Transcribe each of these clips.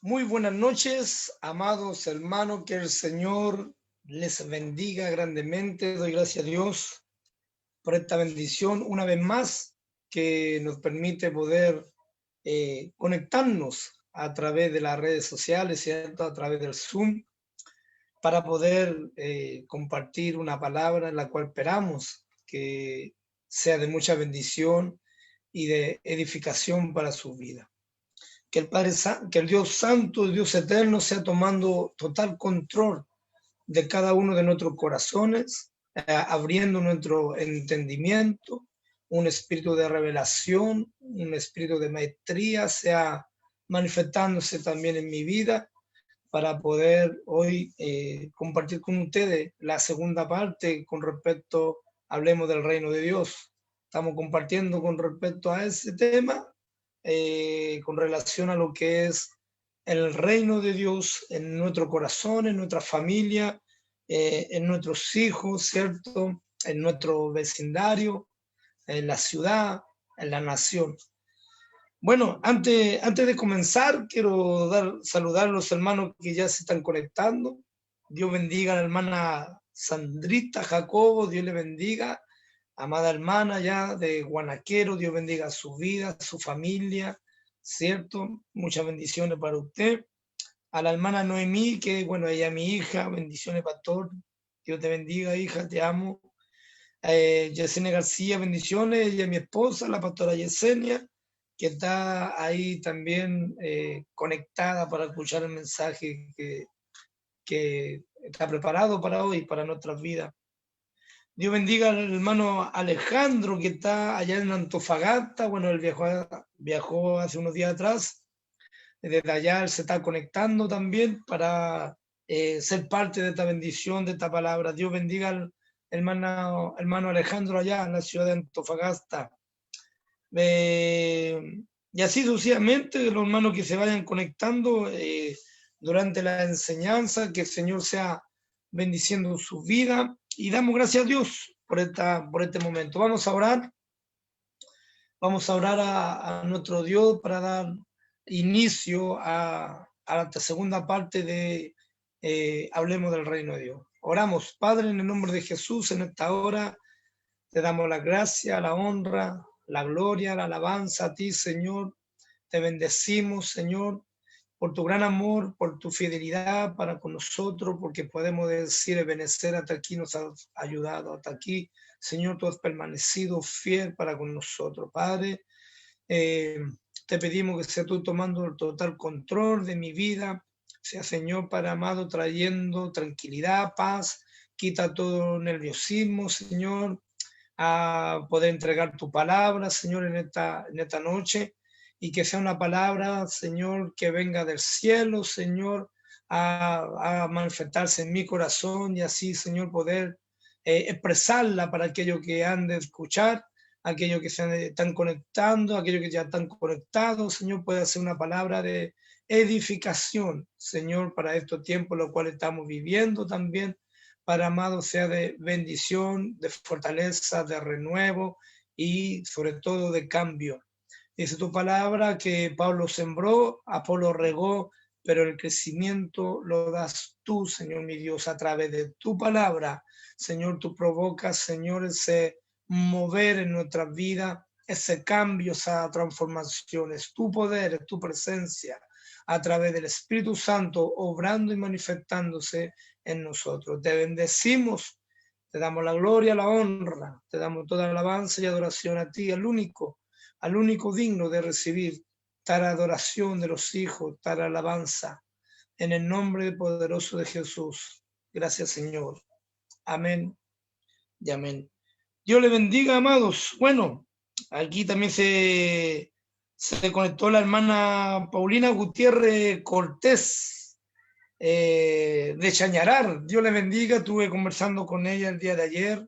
Muy buenas noches, amados hermanos, que el Señor les bendiga grandemente. Doy gracias a Dios por esta bendición una vez más que nos permite poder conectarnos a través de las redes sociales, ¿cierto? A través del Zoom, para poder compartir una palabra en la cual esperamos que sea de mucha bendición y de edificación para su vida. Que el Padre, que el Dios Santo, el Dios Eterno, sea tomando total control de cada uno de nuestros corazones, abriendo nuestro entendimiento, un espíritu de revelación, un espíritu de maestría, sea manifestándose también en mi vida para poder hoy compartir con ustedes la segunda parte con respecto, hablemos del reino de Dios. Estamos compartiendo con respecto a ese tema, con relación a lo que es el reino de Dios en nuestro corazón, en nuestra familia, en nuestros hijos, ¿cierto? En nuestro vecindario, en la ciudad, en la nación. Bueno, antes de comenzar, quiero saludar a los hermanos que ya se están conectando. Dios bendiga a la hermana Sandrita Jacobo, Dios le bendiga. Amada hermana ya de Guanaquero, Dios bendiga su vida, su familia, ¿cierto? Muchas bendiciones para usted. A la hermana Noemí, que bueno, ella es mi hija, bendiciones, pastor. Dios te bendiga, hija, te amo. Yesenia García, bendiciones, ella es mi esposa, la pastora Yesenia, que está ahí también conectada para escuchar el mensaje que está preparado para hoy, para nuestras vidas. Dios bendiga al hermano Alejandro, que está allá en Antofagasta. Bueno, él viajó hace unos días atrás. Desde allá él se está conectando también para ser parte de esta bendición, de esta palabra. Dios bendiga al hermano Alejandro allá en la ciudad de Antofagasta. Y así sucesivamente, los hermanos que se vayan conectando durante la enseñanza, que el Señor sea bendiciendo su vida, y damos gracias a Dios por este momento. Vamos a orar a nuestro Dios para dar inicio a la segunda parte de Hablemos del Reino de Dios. Oramos, Padre, en el nombre de Jesús, en esta hora te damos la gracia, la honra, la gloria, la alabanza a ti, Señor. Te bendecimos, Señor, por tu gran amor, por tu fidelidad para con nosotros, porque podemos decir, Ebenezer, hasta aquí nos has ayudado, hasta aquí, Señor, tú has permanecido fiel para con nosotros. Padre, te pedimos que sea tú tomando el total control de mi vida, sea, Señor, Padre amado, trayendo tranquilidad, paz, quita todo nerviosismo, Señor, a poder entregar tu palabra, Señor, en esta noche, y que sea una palabra, Señor, que venga del cielo, Señor, a manifestarse en mi corazón y así, Señor, poder expresarla para aquellos que han de escuchar, aquellos que se están conectando, aquellos que ya están conectados, Señor, puede ser una palabra de edificación, Señor, para estos tiempos los cuales estamos viviendo también, para amado sea de bendición, de fortaleza, de renuevo y sobre todo de cambio. Dice tu palabra que Pablo sembró, Apolo regó, pero el crecimiento lo das tú, Señor mi Dios, a través de tu palabra. Señor, tú provocas, Señor, ese mover en nuestra vida, ese cambio, esa transformación, es tu poder, es tu presencia, a través del Espíritu Santo, obrando y manifestándose en nosotros. Te bendecimos, te damos la gloria, la honra, te damos toda alabanza y adoración a ti, al único digno de recibir tal adoración de los hijos, tal alabanza, en el nombre poderoso de Jesús. Gracias, Señor. Amén y amén. Dios le bendiga, amados. Bueno, aquí también se conectó la hermana Paulina Gutiérrez Cortés, de Chañarar. Dios le bendiga, estuve conversando con ella el día de ayer.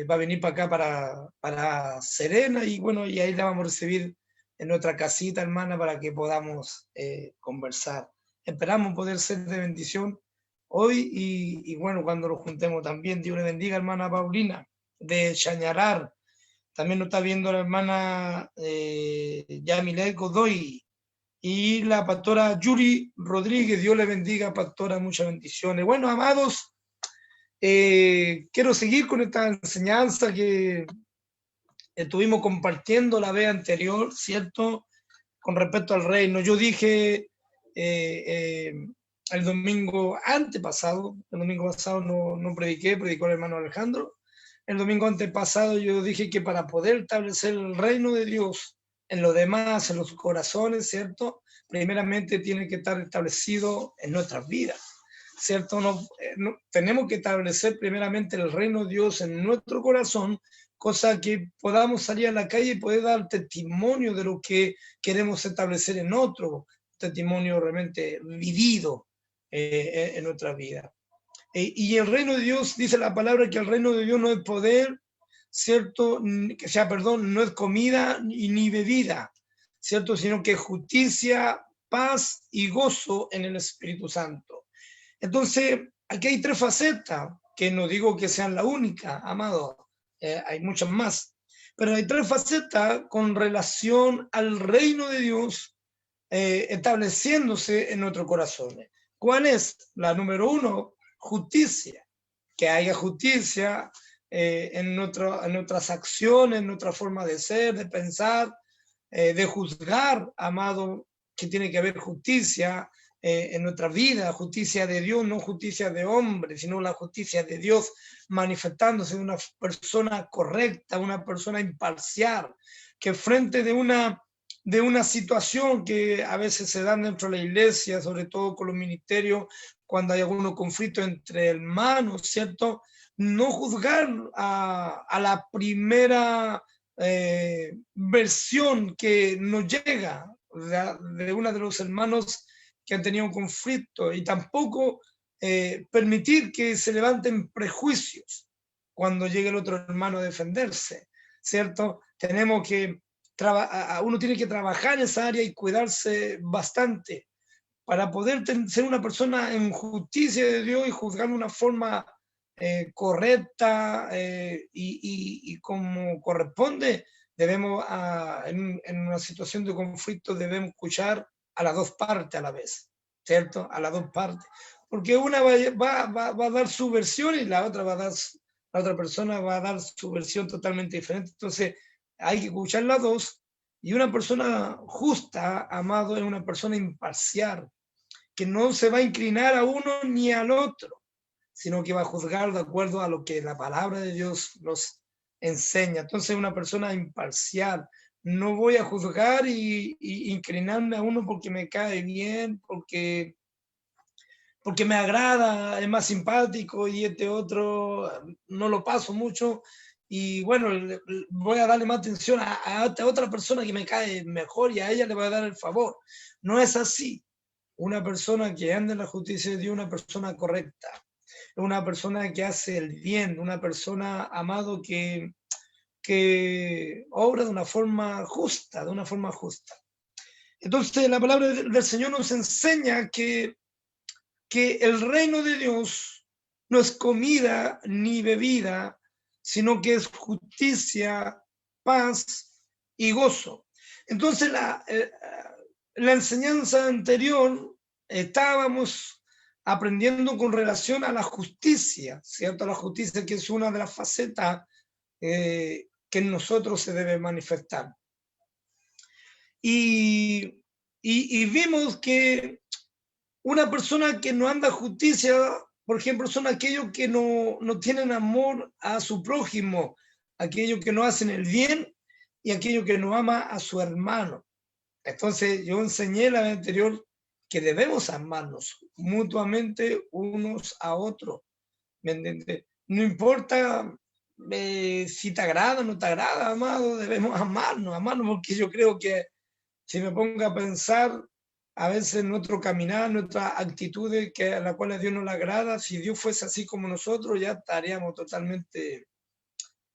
Va a venir para acá, para Serena, y bueno, y ahí la vamos a recibir en nuestra casita, hermana, para que podamos conversar. Esperamos poder ser de bendición hoy y bueno, cuando nos juntemos también. Dios le bendiga, hermana Paulina, de Chañarar. También nos está viendo la hermana Yamilet Godoy, y la pastora Yuri Rodríguez. Dios le bendiga, pastora, muchas bendiciones. Bueno, amados, quiero seguir con esta enseñanza que estuvimos compartiendo la vez anterior, ¿cierto? Con respecto al reino. Yo dije el domingo antepasado, el domingo pasado no prediqué, predicó el hermano Alejandro. El domingo antepasado yo dije que para poder establecer el reino de Dios en los demás, en los corazones, ¿cierto? Primeramente tiene que estar establecido en nuestras vidas, ¿cierto? Tenemos que establecer primeramente el reino de Dios en nuestro corazón, cosa que podamos salir a la calle y poder dar testimonio de lo que queremos establecer en otro, testimonio realmente vivido en nuestra vida. Y el reino de Dios, dice la palabra que el reino de Dios no es poder, ¿cierto? Que sea, perdón, no es comida ni bebida, ¿cierto? Sino que justicia, paz y gozo en el Espíritu Santo. Entonces, aquí hay tres facetas, que no digo que sean la única, amado, hay muchas más, pero hay tres facetas con relación al reino de Dios estableciéndose en nuestros corazones. ¿Cuál es? La número uno, justicia. Que haya justicia en nuestras acciones, en nuestra forma de ser, de pensar, de juzgar, amado, que tiene que haber justicia en nuestra vida, justicia de Dios, no justicia de hombre, sino la justicia de Dios manifestándose en una persona correcta, una persona imparcial, que frente de una situación que a veces se dan dentro de la iglesia, sobre todo con los ministerios, cuando hay algunos conflictos entre hermanos, ¿cierto? No juzgar a la primera versión que nos llega de uno de los hermanos que han tenido un conflicto, y tampoco permitir que se levanten prejuicios cuando llegue el otro hermano a defenderse, ¿cierto? Tenemos que uno tiene que trabajar en esa área y cuidarse bastante para poder ser una persona en justicia de Dios y juzgar de una forma correcta y como corresponde. Debemos, en una situación de conflicto, debemos escuchar a las dos partes a la vez, ¿cierto? A las dos partes. Porque una va a dar su versión y la otra la otra persona va a dar su versión totalmente diferente. Entonces, hay que escuchar las dos. Y una persona justa, amado, es una persona imparcial, que no se va a inclinar a uno ni al otro, sino que va a juzgar de acuerdo a lo que la palabra de Dios nos enseña. Entonces, una persona imparcial. No voy a juzgar y inclinarme a uno porque me cae bien, porque me agrada, es más simpático, y este otro no lo paso mucho, y bueno, voy a darle más atención a esta otra persona que me cae mejor y a ella le voy a dar el favor. No es así. Una persona que anda en la justicia de Dios, una persona correcta, una persona que hace el bien, una persona, amado, que obra de una forma justa, de una forma justa. Entonces, la palabra del Señor nos enseña que el reino de Dios no es comida ni bebida, sino que es justicia, paz y gozo. Entonces, la enseñanza anterior estábamos aprendiendo con relación a la justicia, ¿cierto? La justicia, que es una de las facetas que en nosotros se debe manifestar. Y vimos que una persona que no anda justicia, por ejemplo, son aquellos que no tienen amor a su prójimo, aquellos que no hacen el bien y aquellos que no ama a su hermano. Entonces, yo enseñé la vez anterior que debemos amarnos mutuamente unos a otros. ¿Me entiendes? No importa si te agrada o no te agrada, amado, debemos amarnos, porque yo creo que si me pongo a pensar, a veces nuestro caminar, nuestras actitudes a las cuales a Dios no le agrada, si Dios fuese así como nosotros, ya estaríamos totalmente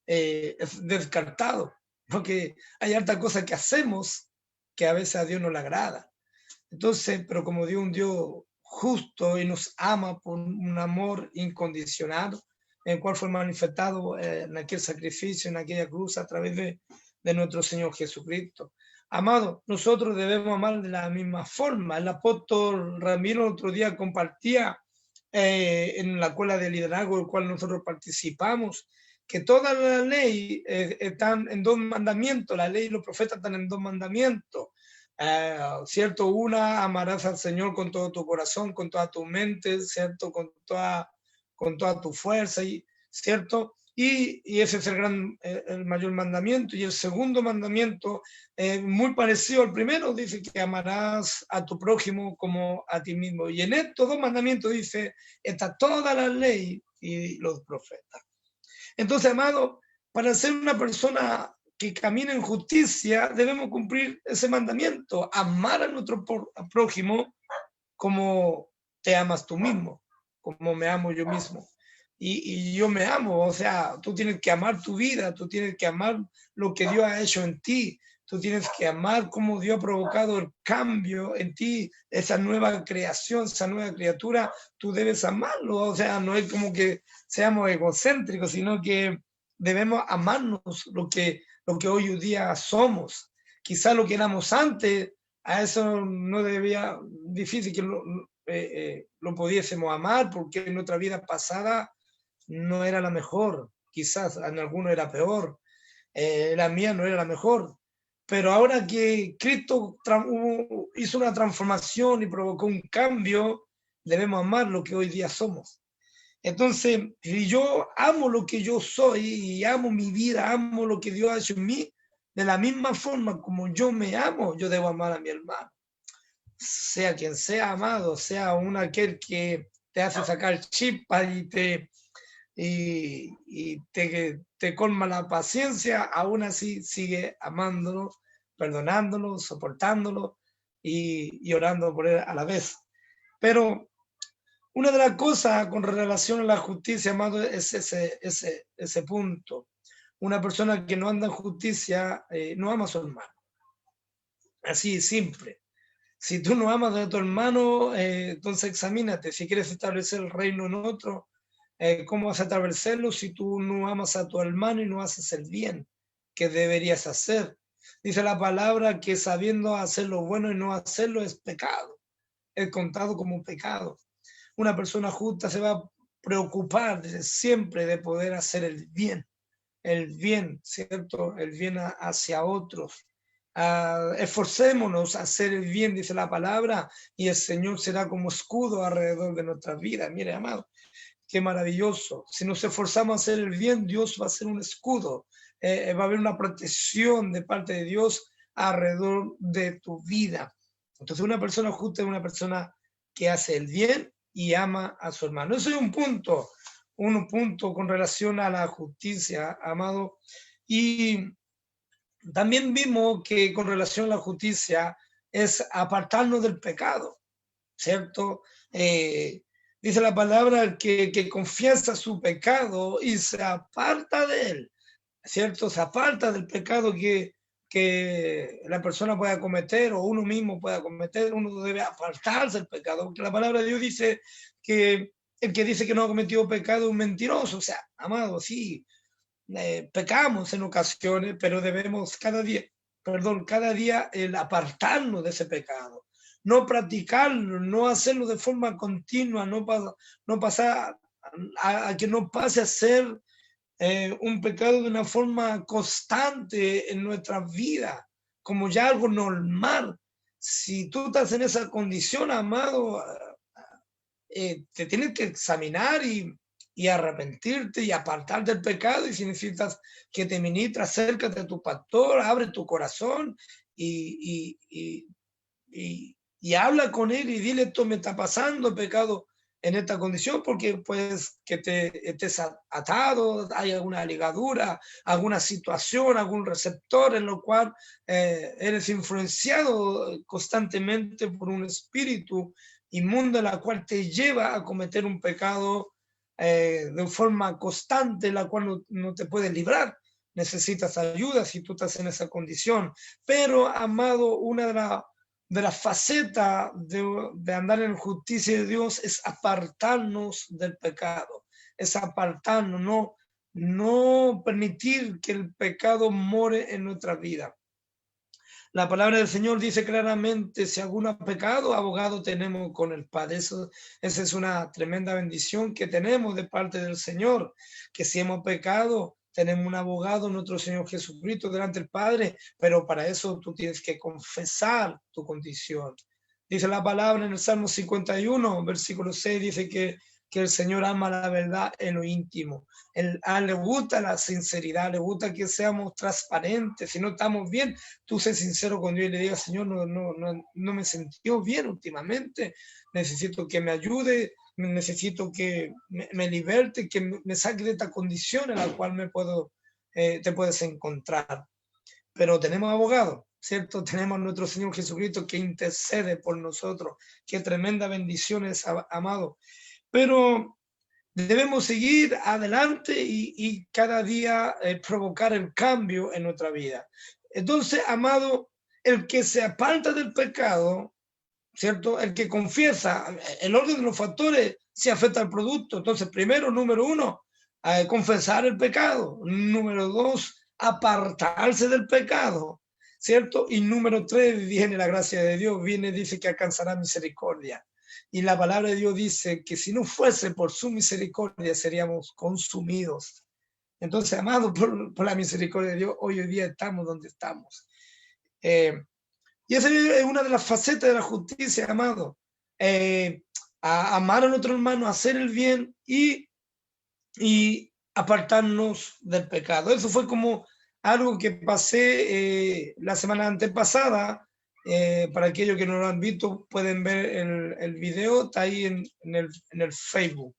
descartados, porque hay harta cosa que hacemos que a veces a Dios no le agrada. Entonces, pero como Dios es un Dios justo y nos ama por un amor incondicional, en el cual fue manifestado en aquel sacrificio, en aquella cruz, a través de nuestro Señor Jesucristo. Amado, nosotros debemos amar de la misma forma. El apóstol Ramiro el otro día compartía en la escuela de liderazgo, el cual nosotros participamos, que toda la ley están en 2 mandamientos, la ley y los profetas están en 2 mandamientos. ¿Cierto? Una, amarás al Señor con todo tu corazón, con toda tu mente, ¿cierto? Con toda tu fuerza, ¿cierto? Y ese es el mayor mandamiento. Y el segundo mandamiento, muy parecido al primero, dice que amarás a tu prójimo como a ti mismo. Y en estos 2 mandamientos dice, está toda la ley y los profetas. Entonces, amado, para ser una persona que camina en justicia, debemos cumplir ese mandamiento, amar a nuestro prójimo como te amas tú mismo, como me amo yo mismo. Y yo me amo, o sea, tú tienes que amar tu vida, tú tienes que amar lo que Dios ha hecho en ti, tú tienes que amar cómo Dios ha provocado el cambio en ti, esa nueva creación, esa nueva criatura, tú debes amarlo, o sea, no es como que seamos egocéntricos, sino que debemos amarnos lo que hoy día somos. Quizá lo que éramos antes, a eso no debía, difícil que lo pudiésemos amar, porque en nuestra vida pasada no era la mejor, quizás en alguno era peor, la mía no era la mejor, pero ahora que Cristo hizo una transformación y provocó un cambio, debemos amar lo que hoy día somos. Entonces, si yo amo lo que yo soy y amo mi vida, amo lo que Dios ha hecho en mí, de la misma forma como yo me amo, yo debo amar a mi hermano. Sea quien sea, amado, sea aquel que te hace sacar chispas y te colma la paciencia, aún así sigue amándolo, perdonándolo, soportándolo y orando por él a la vez. Pero una de las cosas con relación a la justicia, amado, es ese punto. Una persona que no anda en justicia no ama a su hermano. Así, simple. Si tú no amas a tu hermano, entonces examínate. Si quieres establecer el reino en otro, ¿cómo vas a establecerlo si tú no amas a tu hermano y no haces el bien que deberías hacer? Dice la palabra que sabiendo hacer lo bueno y no hacerlo es pecado. Es contado como pecado. Una persona justa se va a preocupar siempre de poder hacer el bien, ¿cierto? El bien hacia otros. Esforcémonos a hacer el bien, dice la palabra, y el Señor será como escudo alrededor de nuestra vida. Mire, amado, qué maravilloso. Si nos esforzamos a hacer el bien, Dios va a ser un escudo. Va a haber una protección de parte de Dios alrededor de tu vida. Entonces, una persona justa es una persona que hace el bien y ama a su hermano. Eso es un punto con relación a la justicia, amado. Y también vimos que con relación a la justicia es apartarnos del pecado, ¿cierto? Dice la palabra que confiesa su pecado y se aparta de él, ¿cierto? Se aparta del pecado que la persona pueda cometer o uno mismo pueda cometer, uno debe apartarse del pecado, porque la palabra de Dios dice que el que dice que no ha cometido pecado es un mentiroso, o sea, amado, sí, pecamos en ocasiones, pero debemos cada día el apartarnos de ese pecado, no practicarlo, no hacerlo de forma continua, no pasar a que no pase a ser un pecado de una forma constante en nuestra vida, como ya algo normal. Si tú estás en esa condición, amado, te tienes que examinar y arrepentirte y apartar del pecado. Y si necesitas que te ministre, acércate a tu pastor, abre tu corazón y habla con él y dile: esto me está pasando, pecado en esta condición, porque pues que te estés atado, hay alguna ligadura, alguna situación, algún receptor en lo cual eres influenciado constantemente por un espíritu inmundo, la cual te lleva a cometer un pecado de forma constante, la cual no te puedes librar. Necesitas ayuda si tú estás en esa condición. Pero, amado, una de las facetas de andar en justicia de Dios es apartarnos del pecado, es apartarnos, no permitir que el pecado more en nuestra vida. La palabra del Señor dice claramente, si alguno ha pecado, abogado tenemos con el Padre. Esa es una tremenda bendición que tenemos de parte del Señor, que si hemos pecado, tenemos un abogado, nuestro Señor Jesucristo, delante del Padre, pero para eso tú tienes que confesar tu condición. Dice la palabra en el Salmo 51, versículo 6, dice que el Señor ama la verdad en lo íntimo. Le gusta la sinceridad, le gusta que seamos transparentes. Si no estamos bien, tú sé sincero con Dios y le digas, Señor, no me sentí bien últimamente, necesito que me ayude, necesito que me liberte, que me saque de esta condición en la cual te puedes encontrar. Pero tenemos abogados, ¿cierto? Tenemos a nuestro Señor Jesucristo que intercede por nosotros. Qué tremenda bendición es, amado. Pero debemos seguir adelante y cada día provocar el cambio en nuestra vida. Entonces, amado, el que se aparta del pecado, ¿cierto? El que confiesa, el orden de los factores se afecta al producto. Entonces, primero, número uno, confesar el pecado. Número dos, apartarse del pecado, ¿cierto? Y número tres, viene la gracia de Dios, dice que alcanzará misericordia. Y la palabra de Dios dice que si no fuese por su misericordia seríamos consumidos. Entonces, amado, por la misericordia de Dios, hoy día estamos donde estamos. Y esa es una de las facetas de la justicia, amado. A amar a nuestro hermano, a hacer el bien y apartarnos del pecado. Eso fue como algo que pasé la semana antepasada. Para aquellos que no lo han visto, pueden ver el video, está ahí en el Facebook.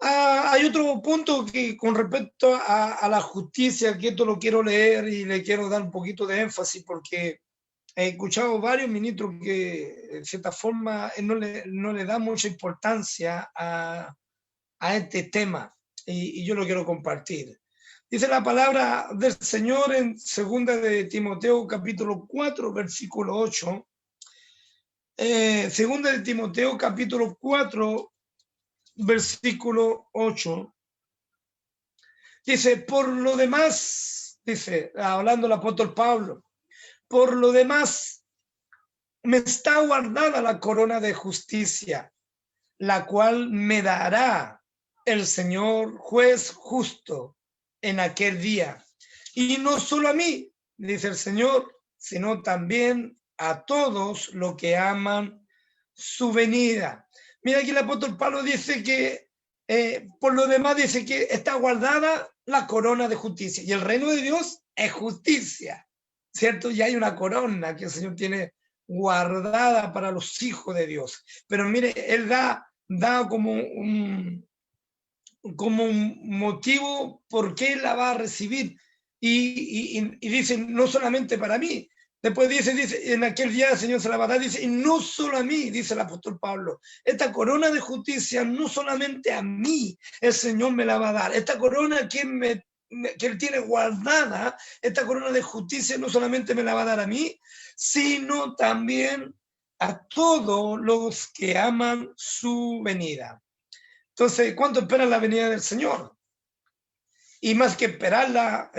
Hay otro punto que con respecto a la justicia, que esto lo quiero leer y le quiero dar un poquito de énfasis porque he escuchado varios ministros que de cierta forma no le dan mucha importancia a este tema y yo lo quiero compartir. Dice la palabra del Señor en 2 de Timoteo capítulo 4 versículo 8. 2 de Timoteo capítulo 4 versículo 8. Dice, por lo demás, dice, hablando el apóstol Pablo, por lo demás me está guardada la corona de justicia, la cual me dará el Señor juez justo en aquel día. Y no solo a mí, dice el Señor, sino también a todos los que aman su venida. Mira aquí el apóstol Pablo dice que por lo demás dice que está guardada la corona de justicia. Y el reino de Dios es justicia, ¿cierto? Y hay una corona que el Señor tiene guardada para los hijos de Dios. Pero mire, Él da como un motivo por qué la va a recibir. Y dice, no solamente para mí. Después dice, en aquel día el Señor se la va a dar, dice, y no solo a mí, dice el apóstol Pablo. Esta corona de justicia, no solamente a mí, el Señor me la va a dar. Esta corona que Él tiene guardada, esta corona de justicia no solamente me la va a dar a mí, sino también a todos los que aman su venida. Entonces, ¿cuánto esperan la venida del Señor? Y más que esperarla,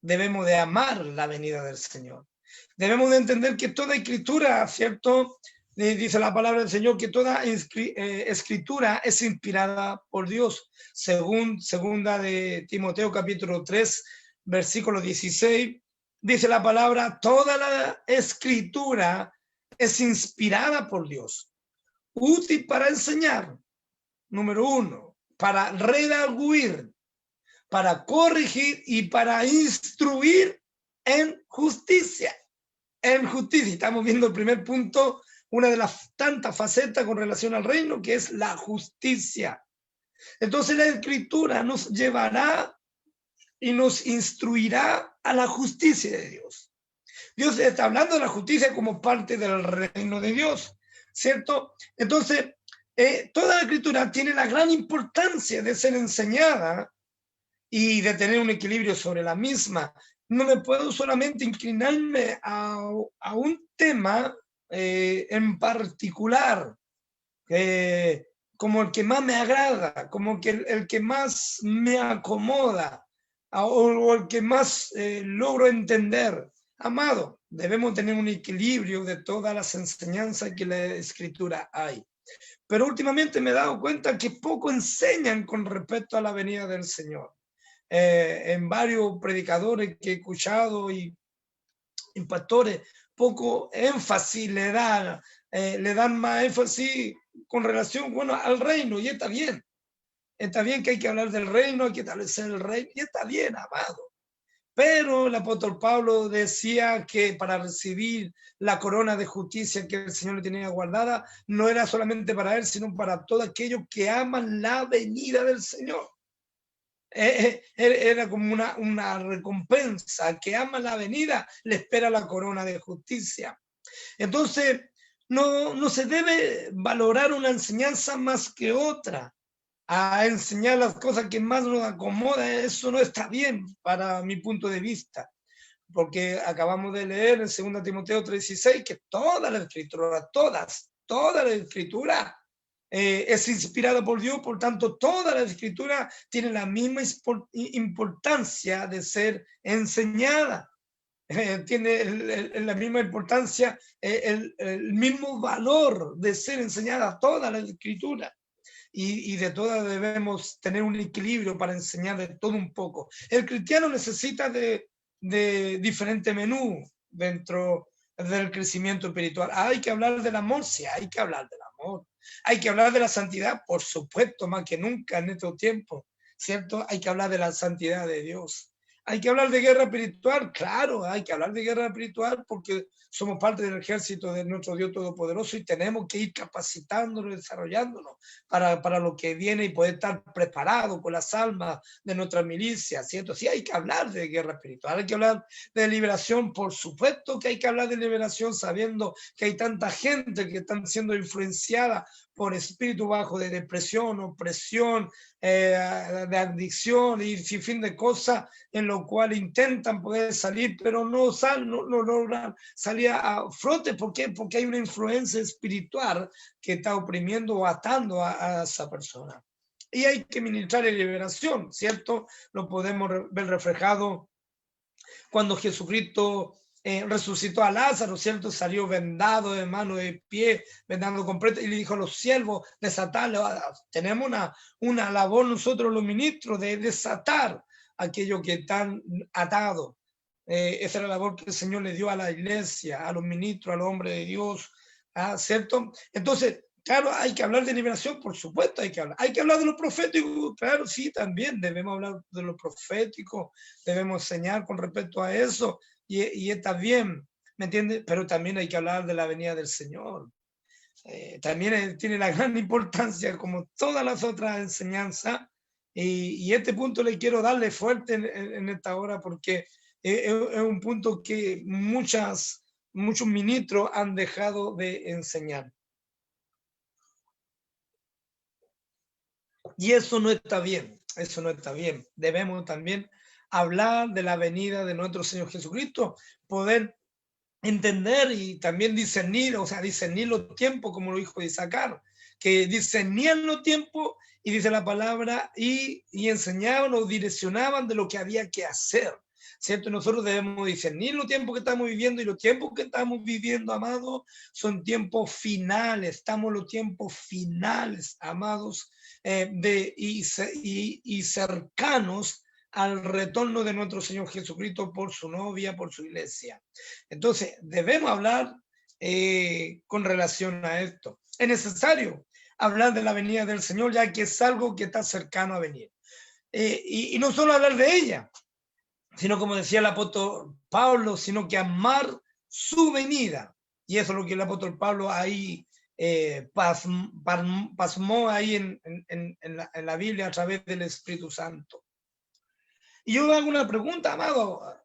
debemos de amar la venida del Señor. Debemos de entender que toda escritura, ¿cierto? Dice la palabra del Señor que toda escritura es inspirada por Dios. Según segunda de Timoteo capítulo 3, versículo 16, dice la palabra, toda la escritura es inspirada por Dios, útil para enseñar, número uno, para redarguir, para corregir y para instruir en justicia. En justicia. Estamos viendo el primer punto, una de las tantas facetas con relación al reino, que es la justicia. Entonces la escritura nos llevará y nos instruirá a la justicia de Dios. Dios está hablando de la justicia como parte del reino de Dios, ¿cierto? Entonces, toda la escritura tiene la gran importancia de ser enseñada y de tener un equilibrio sobre la misma. No me puedo solamente inclinarme a un tema en particular, como el que más me agrada, como que el que más me acomoda, o el que más logro entender. Amado, debemos tener un equilibrio de todas las enseñanzas que la Escritura hay. Pero últimamente me he dado cuenta que poco enseñan con respecto a la venida del Señor. En varios predicadores que he escuchado y pastores, poco énfasis le dan más énfasis con relación, bueno, al reino, y está bien. Está bien que hay que hablar del reino, hay que establecer el reino, y está bien, amado. Pero el apóstol Pablo decía que para recibir la corona de justicia que el Señor le tenía guardada, no era solamente para él, sino para todos aquellos que aman la venida del Señor. Era como una recompensa, que ama la venida, le espera la corona de justicia. Entonces, no se debe valorar una enseñanza más que otra, a enseñar las cosas que más nos acomoda. Eso no está bien para mi punto de vista, porque acabamos de leer en 2 Timoteo 3:16 que toda la escritura, toda la escritura es inspirada por Dios, por tanto toda la escritura tiene la misma importancia de ser enseñada. Tiene la misma importancia, el mismo valor de ser enseñada toda la escritura. Y de todas debemos tener un equilibrio para enseñar de todo un poco. El cristiano necesita de diferente menú dentro del crecimiento espiritual. Hay que hablar del amor, sí, hay que hablar del amor. Hay que hablar de la santidad, por supuesto, más que nunca en estos tiempos, ¿cierto? Hay que hablar de la santidad de Dios. Hay que hablar de guerra espiritual, claro, hay que hablar de guerra espiritual porque somos parte del ejército de nuestro Dios Todopoderoso y tenemos que ir capacitándonos, desarrollándonos para lo que viene y poder estar preparados con las almas de nuestra milicia, ¿cierto? Sí, hay que hablar de guerra espiritual, hay que hablar de liberación, por supuesto que hay que hablar de liberación sabiendo que hay tanta gente que están siendo influenciada por espíritu bajo de depresión, opresión, de adicción y sin fin de cosas en lo cual intentan poder salir, pero no logran salir a flote. ¿Por qué? Porque hay una influencia espiritual que está oprimiendo o atando a esa persona. Y hay que ministrar la liberación, ¿cierto? Lo podemos ver reflejado cuando Jesucristo resucitó a Lázaro, ¿cierto? Salió vendado de mano, de pie, vendado completo, y le dijo a los siervos, desatarlo. Tenemos una labor nosotros los ministros de desatar aquello que están atados. Esa es la labor que el Señor le dio a la iglesia, a los ministros, a los hombres de Dios, ¿cierto? Entonces, claro, hay que hablar de liberación, por supuesto, hay que hablar de lo profético, claro, sí, también debemos hablar de lo profético, debemos enseñar con respecto a eso, y está bien, ¿me entiendes? Pero también hay que hablar de la venida del Señor. También tiene la gran importancia, como todas las otras enseñanzas, y este punto le quiero darle fuerte en esta hora, porque es un punto que muchos ministros han dejado de enseñar. Y eso no está bien, eso no está bien. Debemos también hablar de la venida de nuestro Señor Jesucristo, poder entender y también discernir, o sea, discernir los tiempos, como lo dijo Isaacar, que discernían los tiempos, y dice la palabra, y enseñaban o direccionaban de lo que había que hacer, ¿cierto? Nosotros debemos discernir los tiempos que estamos viviendo, y los tiempos que estamos viviendo, amados, son tiempos finales, estamos en los tiempos finales, amados, y cercanos al retorno de nuestro Señor Jesucristo por su novia, por su iglesia. Entonces, debemos hablar con relación a esto. Es necesario hablar de la venida del Señor, ya que es algo que está cercano a venir. Y no solo hablar de ella, sino como decía el apóstol Pablo, sino que amar su venida. Y eso es lo que el apóstol Pablo ahí pasmó ahí en la Biblia a través del Espíritu Santo. Y yo hago una pregunta, amado,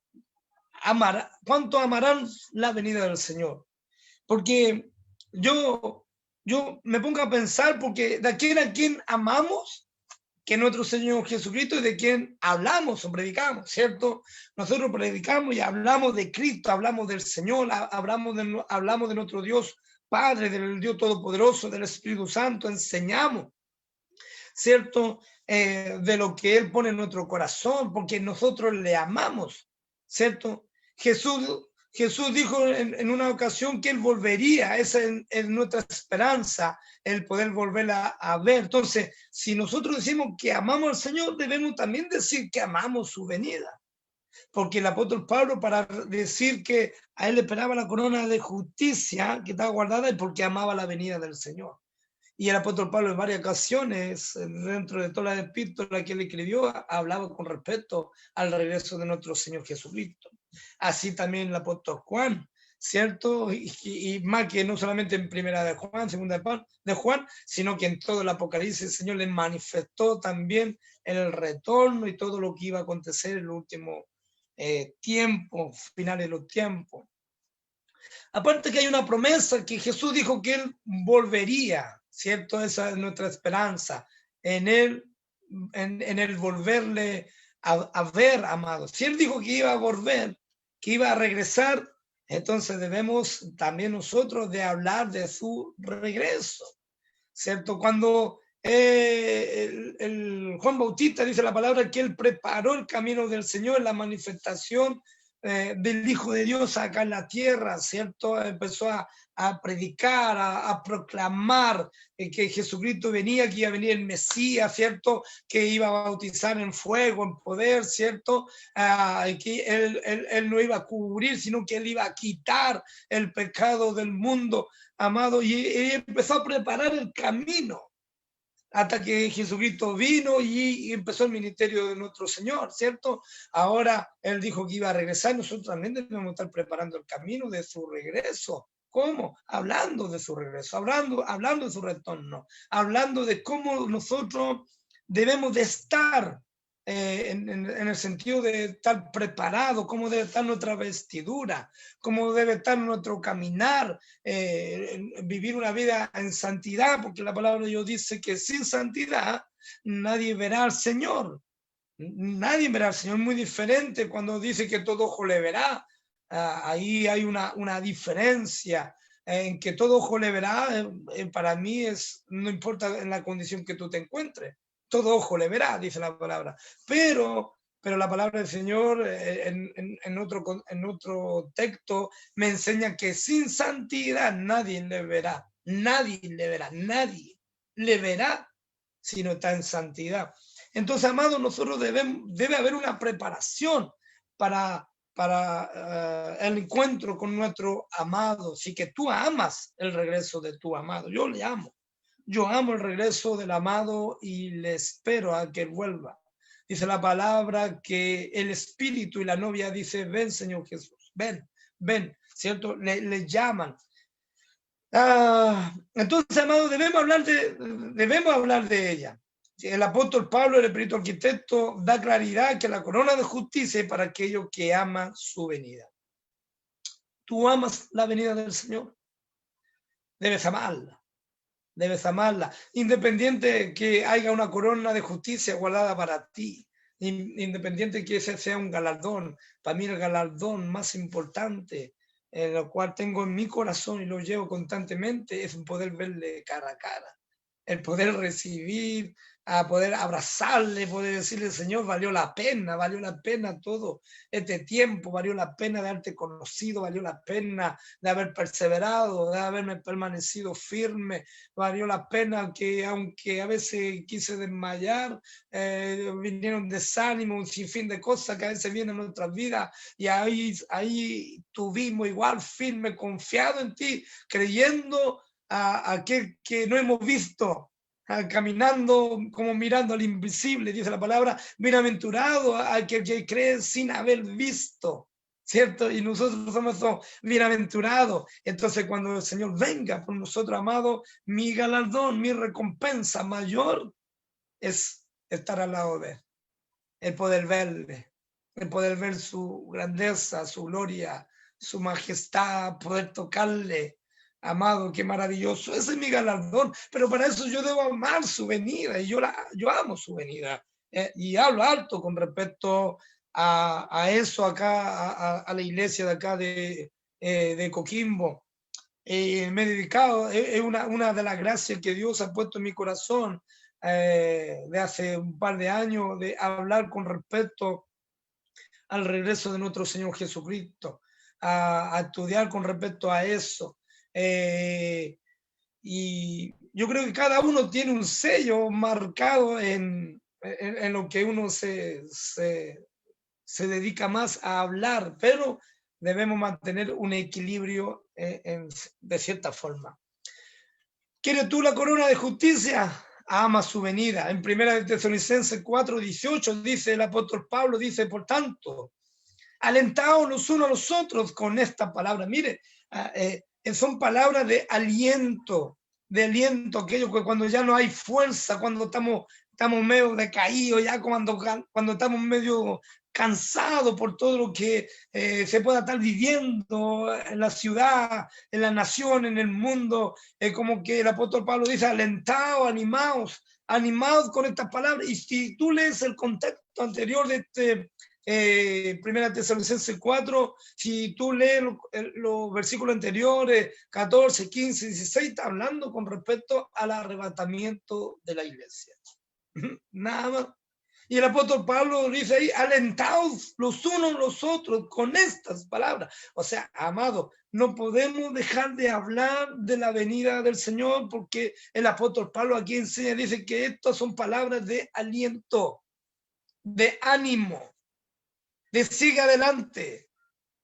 ¿cuánto amarán la venida del Señor? Porque yo me pongo a pensar, porque de aquel a quien amamos, que nuestro Señor Jesucristo, y de quien hablamos o predicamos, ¿cierto? Nosotros predicamos y hablamos de Cristo, hablamos del Señor, hablamos de nuestro Dios Padre, del Dios Todopoderoso, del Espíritu Santo, enseñamos, ¿cierto? De lo que Él pone en nuestro corazón, porque nosotros le amamos, ¿cierto? Jesús Jesús dijo en una ocasión que Él volvería, esa es nuestra esperanza, el poder volver a ver. Entonces, si nosotros decimos que amamos al Señor, debemos también decir que amamos su venida. Porque el apóstol Pablo, para decir que a él le esperaba la corona de justicia que estaba guardada, es porque amaba la venida del Señor. Y el apóstol Pablo en varias ocasiones, dentro de toda la epístola que él escribió, hablaba con respecto al regreso de nuestro Señor Jesucristo. Así también el apóstol Juan, ¿cierto? Y más que no solamente en primera de Juan, segunda de Juan, sino que en todo el Apocalipsis el Señor le manifestó también el retorno y todo lo que iba a acontecer en el último tiempo, finales de los tiempos. Aparte que hay una promesa que Jesús dijo que Él volvería, ¿cierto? Esa es nuestra esperanza, en Él, en el volverle a ver, amado. Si Él dijo que iba a volver, que iba a regresar, entonces debemos también nosotros de hablar de su regreso, ¿cierto? Cuando el Juan Bautista dice la palabra que él preparó el camino del Señor, la manifestación del Hijo de Dios acá en la tierra, ¿cierto? Empezó a predicar, a proclamar que Jesucristo venía, que iba a venir el Mesías, ¿cierto? Que iba a bautizar en fuego, en poder, ¿cierto? Que él no iba a cubrir, sino que él iba a quitar el pecado del mundo, amado, y empezó a preparar el camino hasta que Jesucristo vino y empezó el ministerio de nuestro Señor, ¿cierto? Ahora Él dijo que iba a regresar, nosotros también debemos estar preparando el camino de su regreso. ¿Cómo? Hablando de su regreso, hablando de su retorno, hablando de cómo nosotros debemos de estar en el sentido de estar preparado, cómo debe estar nuestra vestidura, cómo debe estar nuestro caminar, vivir una vida en santidad, porque la palabra de Dios dice que sin santidad nadie verá al Señor. Nadie verá al Señor. Muy diferente cuando dice que todo ojo le verá. Ahí hay una diferencia en que todo ojo le verá. Para mí no importa en la condición que tú te encuentres. Todo ojo le verá, dice la palabra. Pero la palabra del Señor en otro texto me enseña que sin santidad nadie le verá. Nadie le verá. Nadie le verá si no está en santidad. Entonces, amados, nosotros debe haber una preparación para el encuentro con nuestro amado. Si que tú amas el regreso de tu amado, yo le amo. Yo amo el regreso del amado y le espero a que vuelva. Dice la palabra que el espíritu y la novia dice, ven Señor Jesús, ven, ven, ¿cierto? Le llaman. Entonces, amado, debemos hablar de ella. El apóstol Pablo, el espíritu arquitecto, da claridad que la corona de justicia es para aquellos que aman su venida. ¿Tú amas la venida del Señor? Debes amarla. Debes amarla, independiente que haya una corona de justicia guardada para ti, independiente que ese sea un galardón. Para mí el galardón más importante, lo cual tengo en mi corazón y lo llevo constantemente, es poder verle cara a cara, el poder recibir, a poder abrazarle, poder decirle, Señor, valió la pena todo este tiempo, valió la pena de haberte conocido, valió la pena de haber perseverado, de haberme permanecido firme, valió la pena que aunque a veces quise desmayar, vinieron desánimo, un sinfín de cosas que a veces vienen en nuestras vidas y ahí tuvimos igual firme, confiado en ti, creyendo a aquel que no hemos visto, caminando como mirando al invisible, dice la palabra, bienaventurado aquel que cree sin haber visto, ¿cierto? Y nosotros somos bienaventurados. Entonces, cuando el Señor venga por nosotros, amado, mi galardón, mi recompensa mayor es estar al lado de Él, el poder verle, el poder ver su grandeza, su gloria, su majestad, poder tocarle. Amado, qué maravilloso. Ese es mi galardón. Pero para eso yo debo amar su venida. Y yo amo su venida. Y hablo alto con respecto a eso acá, a la iglesia de acá de Coquimbo. Me he dedicado, es una de las gracias que Dios ha puesto en mi corazón de hace un par de años, de hablar con respecto al regreso de nuestro Señor Jesucristo. a estudiar con respecto a eso. Y yo creo que cada uno tiene un sello marcado en lo que uno se dedica más a hablar, pero debemos mantener un equilibrio de cierta forma. ¿Quieres tú la corona de justicia? Ama su venida. En 1 Tesalonicenses 4:18 dice el apóstol Pablo, dice, por tanto, alentaos los unos a los otros con esta palabra. Mire, son palabras de aliento, aquello que cuando ya no hay fuerza, cuando estamos medio decaídos, ya cuando estamos medio cansados por todo lo que se pueda estar viviendo en la ciudad, en la nación, en el mundo, como que el apóstol Pablo dice, alentaos, animaos con estas palabras. Y si tú lees el contexto anterior de Primera Tesalonicenses 4, si tú lees los versículos anteriores, 14, 15, 16, está hablando con respecto al arrebatamiento de la iglesia. Nada más. Y el apóstol Pablo dice ahí, alentaos los unos los otros con estas palabras. O sea, amados, no podemos dejar de hablar de la venida del Señor, porque el apóstol Pablo aquí enseña, dice que estas son palabras de aliento, de ánimo, de sigue adelante,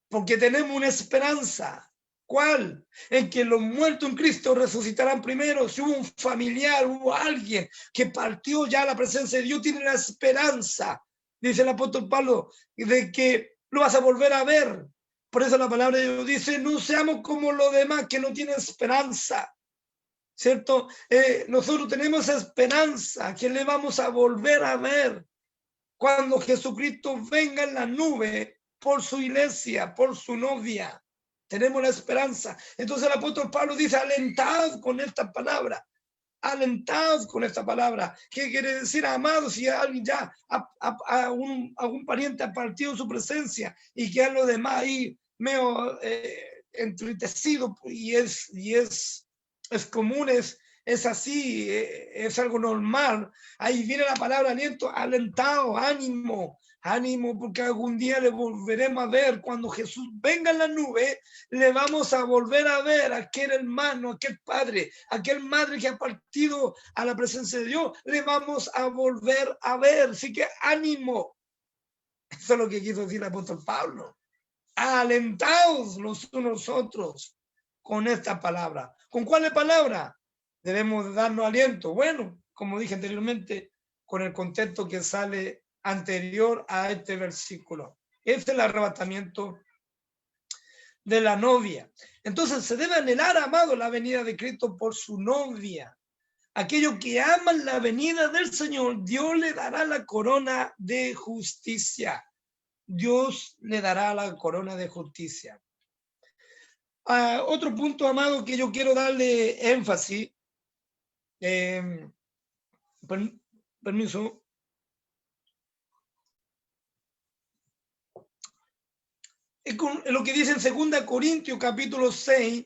porque tenemos una esperanza. ¿Cuál? En que los muertos en Cristo resucitarán primero. Si hubo un familiar, hubo alguien que partió ya a la presencia de Dios, tiene la esperanza, dice el apóstol Pablo, de que lo vas a volver a ver. Por eso la palabra de Dios dice, no seamos como los demás que no tienen esperanza, ¿cierto? Nosotros tenemos esperanza que le vamos a volver a ver cuando Jesucristo venga en la nube por su iglesia, por su novia. Tenemos la esperanza. Entonces el apóstol Pablo dice, alentad con esta palabra. Alentad con esta palabra. ¿Qué quiere decir, amados? Si alguien ya, algún pariente ha partido su presencia y que a los demás ahí medio entristecido, y es común, es así, es algo normal. Ahí viene la palabra aliento, alentado, ánimo, porque algún día le volveremos a ver. Cuando Jesús venga en la nube, le vamos a volver a ver a aquel hermano, aquel padre, aquel madre que ha partido a la presencia de Dios, le vamos a volver a ver. Así que ánimo. Eso es lo que quiso decir el apóstol Pablo. Alentaos los unos a los otros con esta palabra. ¿Con cuál palabra? Debemos darnos aliento. Bueno, como dije anteriormente, con el contexto que sale anterior a este versículo. Es el arrebatamiento de la novia. Entonces se debe anhelar, amado, la venida de Cristo por su novia. Aquellos que aman la venida del Señor, Dios le dará la corona de justicia. Dios le dará la corona de justicia. Otro punto, amado, que yo quiero darle énfasis. Permiso. Es lo que dice en 2 Corintios capítulo 6,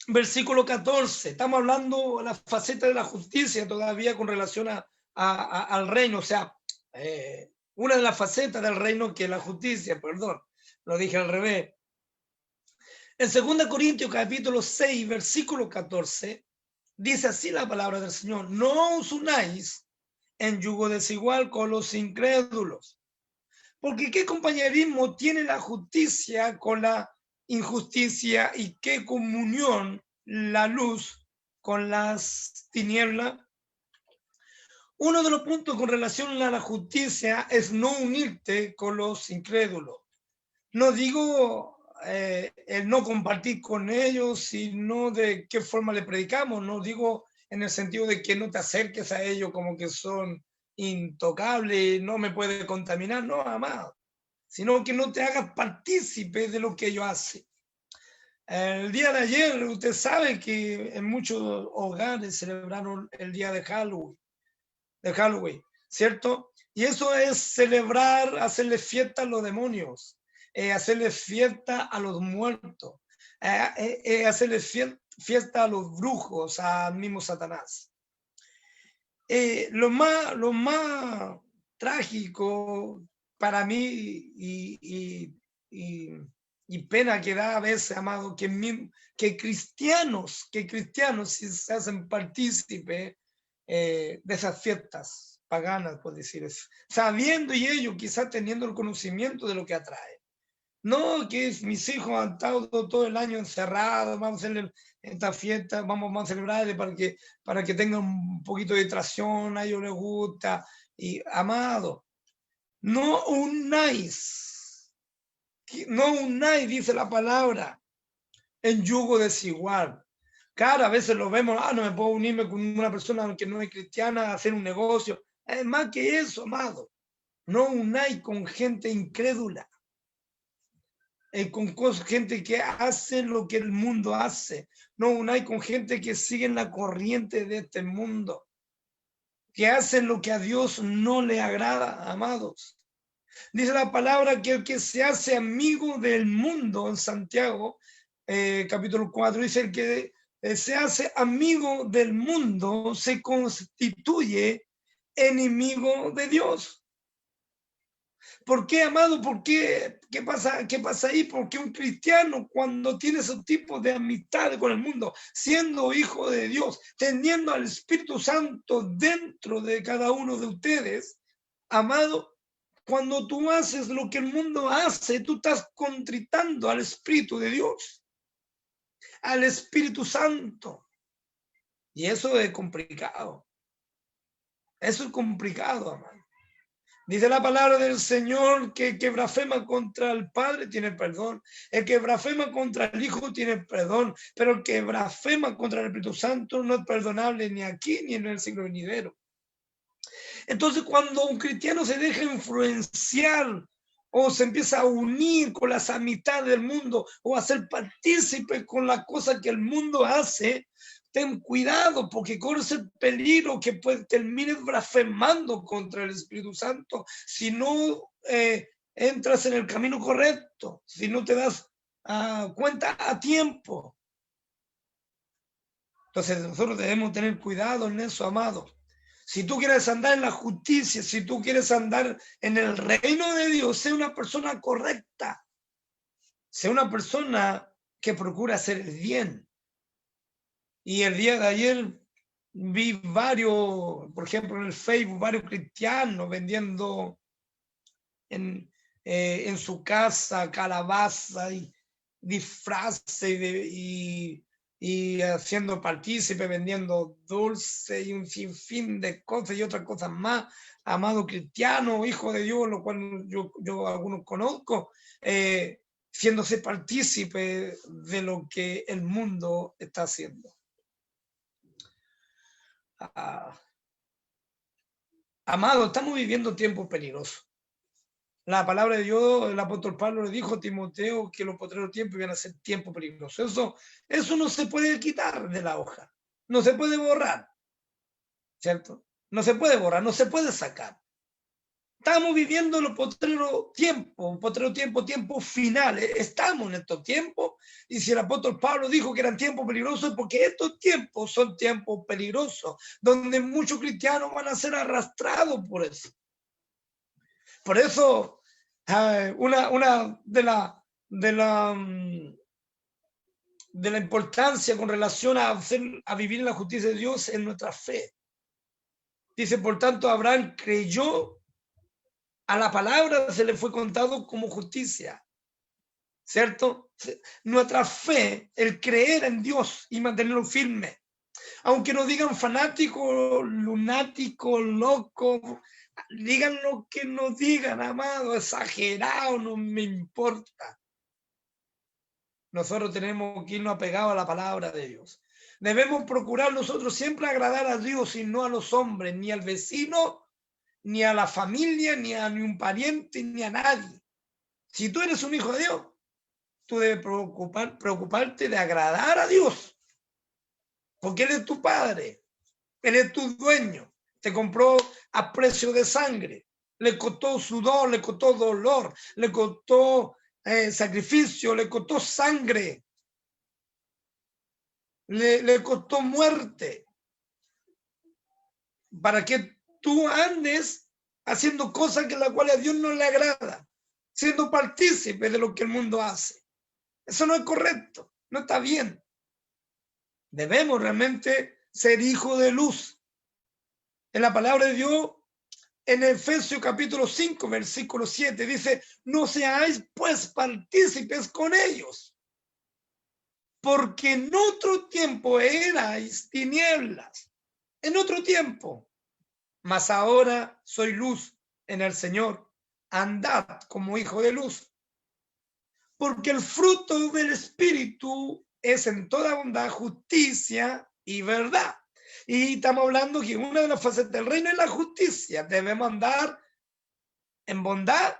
versículo 14. Estamos hablando de la faceta de la justicia todavía con relación al reino. O sea, una de las facetas del reino que es la justicia, perdón, lo dije al revés. En 2 Corintios capítulo 6, versículo 14, dice así la palabra del Señor: no os unáis en yugo desigual con los incrédulos, porque qué compañerismo tiene la justicia con la injusticia, y qué comunión la luz con las tinieblas. Uno de los puntos con relación a la justicia es no unirte con los incrédulos. No digo el no compartir con ellos, sino de qué forma le predicamos. No digo en el sentido de que no te acerques a ellos como que son intocables, no me puede contaminar, no, amado, sino que no te hagas partícipe de lo que ellos hacen. El día de ayer, usted sabe que en muchos hogares celebraron el día de Halloween, ¿cierto? Y eso es celebrar, hacerle fiesta a los demonios, hacerle fiesta a los muertos, hacerle fiesta a los brujos, al mismo Satanás. Lo más trágico para mí y Y pena que da a veces, amado, que cristianos si se hacen partícipe de esas fiestas paganas, por decir eso, sabiendo y ellos quizás teniendo el conocimiento de lo que atrae. No, que mis hijos han estado todo el año encerrados, vamos a hacer esta fiesta, vamos a celebrarle para que tengan un poquito de distracción, a ellos les gusta. Y, amado, no unáis, dice la palabra, en yugo desigual. Claro, a veces lo vemos, no me puedo unirme con una persona que no es cristiana a hacer un negocio. Es más que eso, amado. No unáis con gente incrédula. Con gente que hace lo que el mundo hace. No unáis con gente que sigue la corriente de este mundo. Que hacen lo que a Dios no le agrada, amados. Dice la palabra que el que se hace amigo del mundo, en Santiago, capítulo 4, dice el que se hace amigo del mundo se constituye enemigo de Dios. ¿Por qué, amado? ¿Por qué? ¿Qué pasa ahí? Porque un cristiano, cuando tiene ese tipo de amistad con el mundo, siendo hijo de Dios, teniendo al Espíritu Santo dentro de cada uno de ustedes, amado, cuando tú haces lo que el mundo hace, tú estás contritando al Espíritu de Dios, al Espíritu Santo. Y eso es complicado. Eso es complicado, amado. Dice la palabra del Señor que el que blasfema contra el Padre tiene perdón. El que blasfema contra el Hijo tiene perdón. Pero el que blasfema contra el Espíritu Santo no es perdonable ni aquí ni en el siglo venidero. Entonces, cuando un cristiano se deja influenciar o se empieza a unir con las amistades del mundo o a ser partícipe con las cosas que el mundo hace, ten cuidado porque corres el peligro que termines blasfemando contra el Espíritu Santo si no entras en el camino correcto, si no te das cuenta a tiempo. Entonces nosotros debemos tener cuidado en eso, amados. Si tú quieres andar en la justicia, si tú quieres andar en el reino de Dios, sé una persona correcta. Sé una persona que procura hacer el bien. Y el día de ayer vi varios, por ejemplo, en el Facebook, varios cristianos vendiendo en su casa calabaza y disfraces y haciendo partícipe, vendiendo dulces y un sinfín de cosas y otras cosas más, amado cristiano, hijo de Dios, lo cual yo algunos conozco, siéndose partícipe de lo que el mundo está haciendo. Amado, estamos viviendo tiempos peligrosos. La palabra de Dios, el apóstol Pablo le dijo a Timoteo que los postreros tiempos iban a ser tiempos peligrosos. Eso no se puede quitar de la hoja, no se puede borrar, ¿cierto? No se puede borrar, no se puede sacar. Estamos viviendo los postreros tiempos finales. Estamos en estos tiempos. Y si el apóstol Pablo dijo que eran tiempos peligrosos, es porque estos tiempos son tiempos peligrosos, donde muchos cristianos van a ser arrastrados por eso. Por eso, una de la importancia con relación a vivir en la justicia de Dios es nuestra fe. Dice, por tanto, Abraham creyó, a la palabra se le fue contado como justicia, ¿cierto? Nuestra fe, el creer en Dios y mantenerlo firme, aunque nos digan fanático, lunático, loco, digan lo que nos digan, amado, exagerado, no me importa. Nosotros tenemos que irnos apegados a la palabra de Dios. Debemos procurar nosotros siempre agradar a Dios y no a los hombres, ni al vecino, ni a la familia, ni a un pariente, ni a nadie. Si tú eres un hijo de Dios, tú debes preocuparte de agradar a Dios, porque Él es tu padre, Él es tu dueño, te compró a precio de sangre, le costó sudor, le costó dolor, le costó sacrificio, le costó sangre, le costó muerte, para que tú andes haciendo cosas que la cual a Dios no le agrada, siendo partícipe de lo que el mundo hace. Eso no es correcto, no está bien. Debemos realmente ser hijos de luz. En la palabra de Dios, en Efesios capítulo 5, versículo 7, dice, no seáis pues partícipes con ellos, porque en otro tiempo erais tinieblas, en otro tiempo, mas ahora soy luz en el Señor, andad como hijo de luz, porque el fruto del Espíritu es en toda bondad, justicia y verdad. Y estamos hablando que una de las facetas del reino es la justicia. Debemos andar en bondad,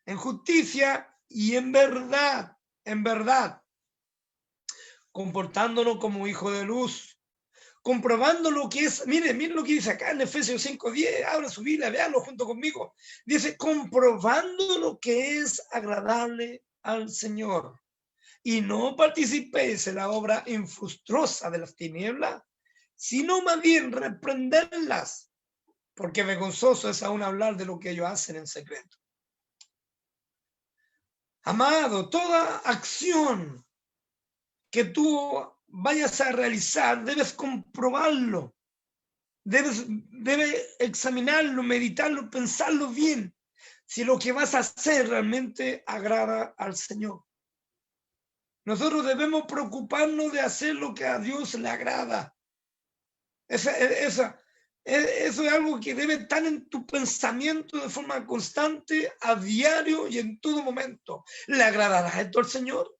en justicia y en verdad, comportándonos como hijo de luz, comprobando lo que es, miren lo que dice acá en Efesios 5:10, abra su Biblia, véanlo junto conmigo, dice, comprobando lo que es agradable al Señor, y no participéis en la obra infructuosa de las tinieblas, sino más bien reprenderlas, porque vergonzoso es aún hablar de lo que ellos hacen en secreto. Amado, toda acción que tú vayas a realizar, debes comprobarlo, debes examinarlo, meditarlo, pensarlo bien, si lo que vas a hacer realmente agrada al Señor. Nosotros debemos preocuparnos de hacer lo que a Dios le agrada. Eso es algo que debe estar en tu pensamiento de forma constante, a diario y en todo momento. ¿Le agradará esto al Señor?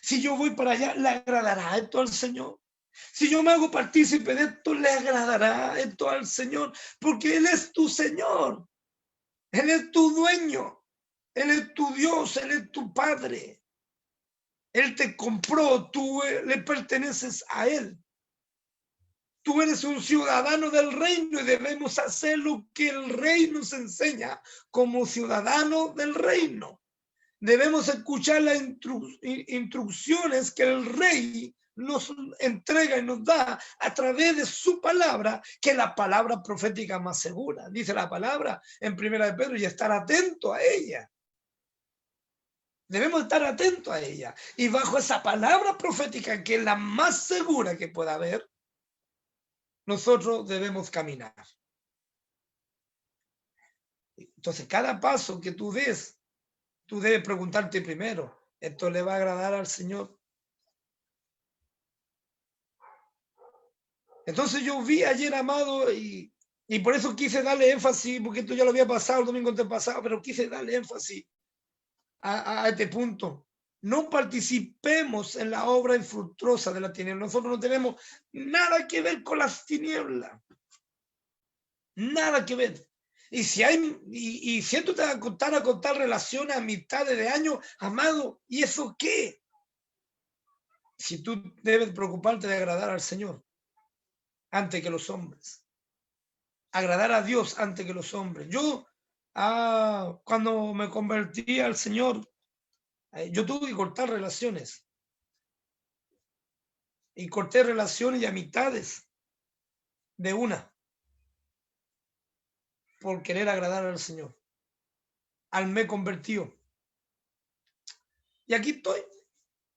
Si yo voy para allá, ¿le agradará esto al Señor? Si yo me hago partícipe de esto, ¿le agradará esto al Señor? Porque Él es tu Señor. Él es tu dueño. Él es tu Dios. Él es tu Padre. Él te compró. Tú le perteneces a Él. Tú eres un ciudadano del reino y debemos hacer lo que el rey nos enseña como ciudadano del reino. Debemos escuchar las instrucciones que el rey nos entrega y nos da a través de su palabra, que es la palabra profética más segura. Dice la palabra en Primera de Pedro, y estar atento a ella. Debemos estar atentos a ella. Y bajo esa palabra profética, que es la más segura que pueda haber, nosotros debemos caminar. Entonces, cada paso que tú des, tú debes preguntarte primero, ¿esto le va a agradar al Señor? Entonces yo vi ayer, amado, y por eso quise darle énfasis, porque esto ya lo había pasado el domingo antepasado, pero quise darle énfasis a este punto. No participemos en la obra infructuosa de la tiniebla. Nosotros no tenemos nada que ver con las tinieblas. Nada que ver. Y si hay, y si esto te va a contar relaciones a mitades de año, amado, ¿y eso qué? Si tú debes preocuparte de agradar al Señor antes que los hombres. Agradar a Dios antes que los hombres. Yo, cuando me convertí al Señor, yo tuve que cortar relaciones. Y corté relaciones y amistades de una. Por querer agradar al Señor. Al me convertido. Y aquí estoy.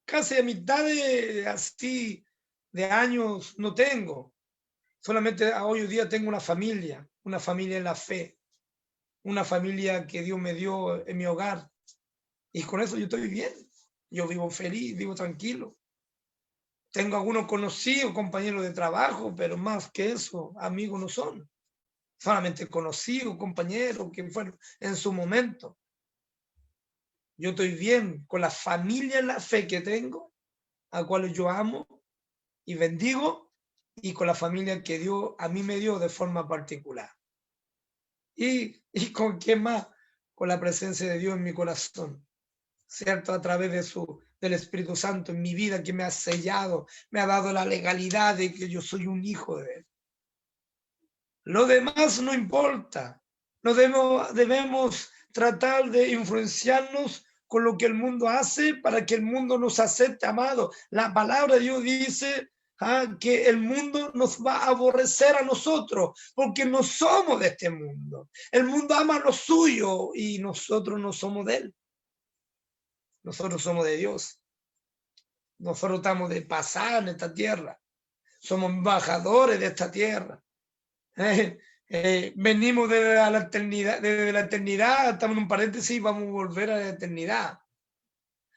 Casi a mitad de así de años no tengo. Solamente hoy día tengo una familia en la fe, una familia que Dios me dio en mi hogar. Y con eso yo estoy bien. Yo vivo feliz, vivo tranquilo. Tengo algunos conocidos, compañeros de trabajo, pero más que eso, amigos no son. Solamente conocidos, compañeros que fueron en su momento. Yo estoy bien con la familia en la fe que tengo, a cual yo amo y bendigo, y con la familia que Dios a mí me dio de forma particular. ¿Y con qué más? Con la presencia de Dios en mi corazón, ¿cierto? A través del Espíritu Santo en mi vida, que me ha sellado, me ha dado la legalidad de que yo soy un hijo de Él. Lo demás no importa. No debemos tratar de influenciarnos con lo que el mundo hace para que el mundo nos acepte, amado. La palabra de Dios dice que el mundo nos va a aborrecer a nosotros porque no somos de este mundo. El mundo ama lo suyo y nosotros no somos de él. Nosotros somos de Dios. Nosotros estamos de pasada en esta tierra. Somos embajadores de esta tierra. Venimos desde la eternidad, estamos en un paréntesis y vamos a volver a la eternidad.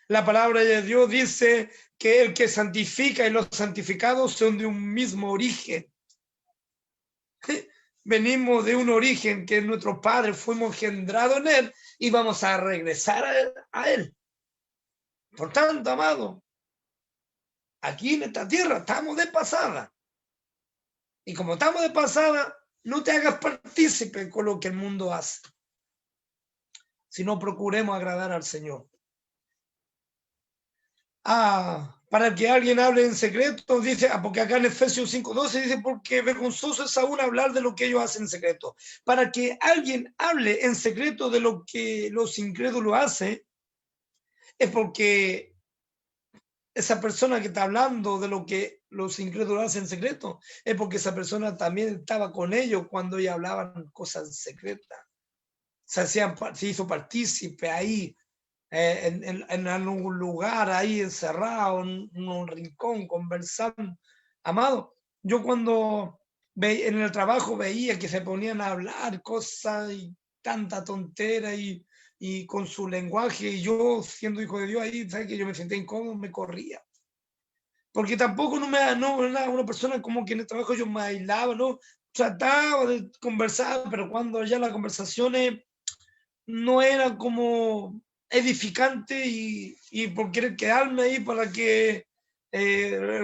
La palabra de Dios dice que el que santifica y los santificados son de un mismo origen. Venimos de un origen que es nuestro Padre, fuimos engendrados en Él y vamos a regresar a Él. Por tanto, amado, aquí en esta tierra estamos de pasada. Y como estamos de pasada, no te hagas partícipe con lo que el mundo hace, sino procuremos agradar al Señor. Para que alguien hable en secreto, dice, porque acá en Efesios 5:12 dice, porque vergonzoso es aún hablar de lo que ellos hacen en secreto. Para que alguien hable en secreto de lo que los incrédulos hacen, es porque esa persona que está hablando de lo que los incrédulos hacen en secreto, es porque esa persona también estaba con ellos cuando ellos hablaban cosas secretas. Se hizo partícipe ahí, en algún lugar ahí encerrado, en un rincón, conversando. Amado, yo cuando en el trabajo veía que se ponían a hablar cosas y tanta tontera y con su lenguaje, y yo siendo hijo de Dios ahí, ¿sabes? Que yo me sentía incómodo, me corría. Porque tampoco no era una persona como que en el trabajo yo me aislaba, ¿no? Trataba de conversar, pero cuando ya las conversaciones no era como edificante y por querer quedarme ahí para que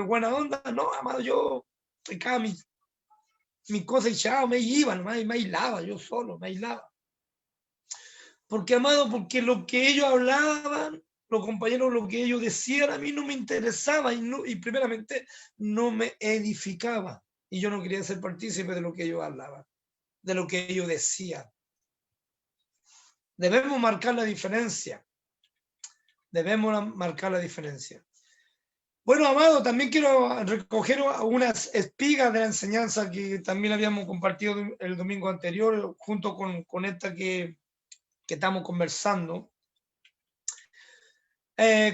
buena onda, no, amado, yo acá mi cosa y chao, me iba, me aislaba, yo solo, me aislaba. Porque, amado, porque lo que ellos hablaban, los compañeros, lo que ellos decían, a mí no me interesaba y primeramente no me edificaba. Y yo no quería ser partícipe de lo que ellos hablaban, de lo que ellos decían. Debemos marcar la diferencia. Debemos marcar la diferencia. Bueno, amado, también quiero recoger unas espigas de la enseñanza que también habíamos compartido el domingo anterior, junto con esta que estamos conversando.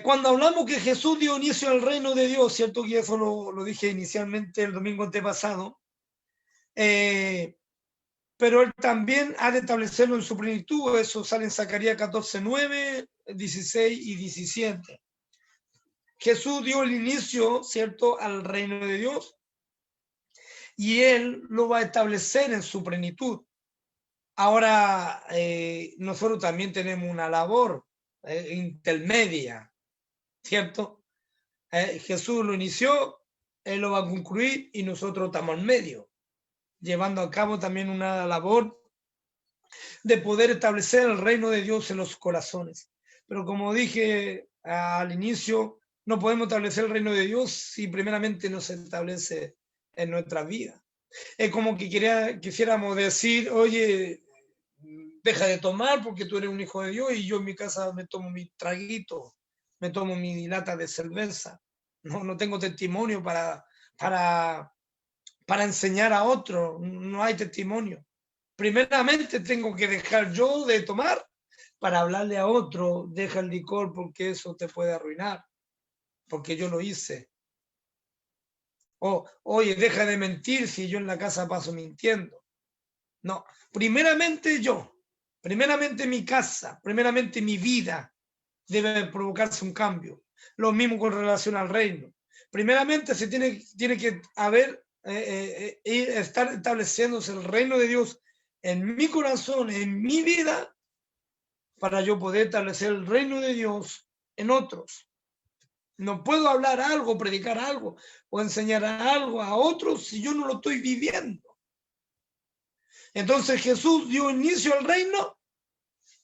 Cuando hablamos que Jesús dio inicio al reino de Dios, cierto que eso lo dije inicialmente el domingo antepasado, pero él también ha de establecerlo en su plenitud. Eso sale en Zacarías 14:9, 16 y 17. Jesús dio el inicio, ¿cierto?, al reino de Dios y Él lo va a establecer en su plenitud. Ahora, nosotros también tenemos una labor intermedia, ¿cierto? Jesús lo inició, Él lo va a concluir y nosotros estamos en medio, llevando a cabo también una labor de poder establecer el reino de Dios en los corazones. Pero como dije al inicio, no podemos establecer el reino de Dios si primeramente no se establece en nuestra vida. Es como que quisiéramos decir, oye, deja de tomar porque tú eres un hijo de Dios y yo en mi casa me tomo mi traguito, me tomo mi lata de cerveza. No tengo testimonio para enseñar a otro, no hay testimonio. Primeramente tengo que dejar yo de tomar para hablarle a otro, deja el licor porque eso te puede arruinar, porque yo lo hice. Oye, deja de mentir si yo en la casa paso mintiendo. No, primeramente yo, primeramente mi casa, primeramente mi vida debe provocarse un cambio. Lo mismo con relación al reino. Primeramente se tiene que haber, estar estableciéndose el reino de Dios en mi corazón, en mi vida, para yo poder establecer el reino de Dios en otros. No puedo hablar algo, predicar algo o enseñar algo a otros si yo no lo estoy viviendo. Entonces Jesús dio inicio al reino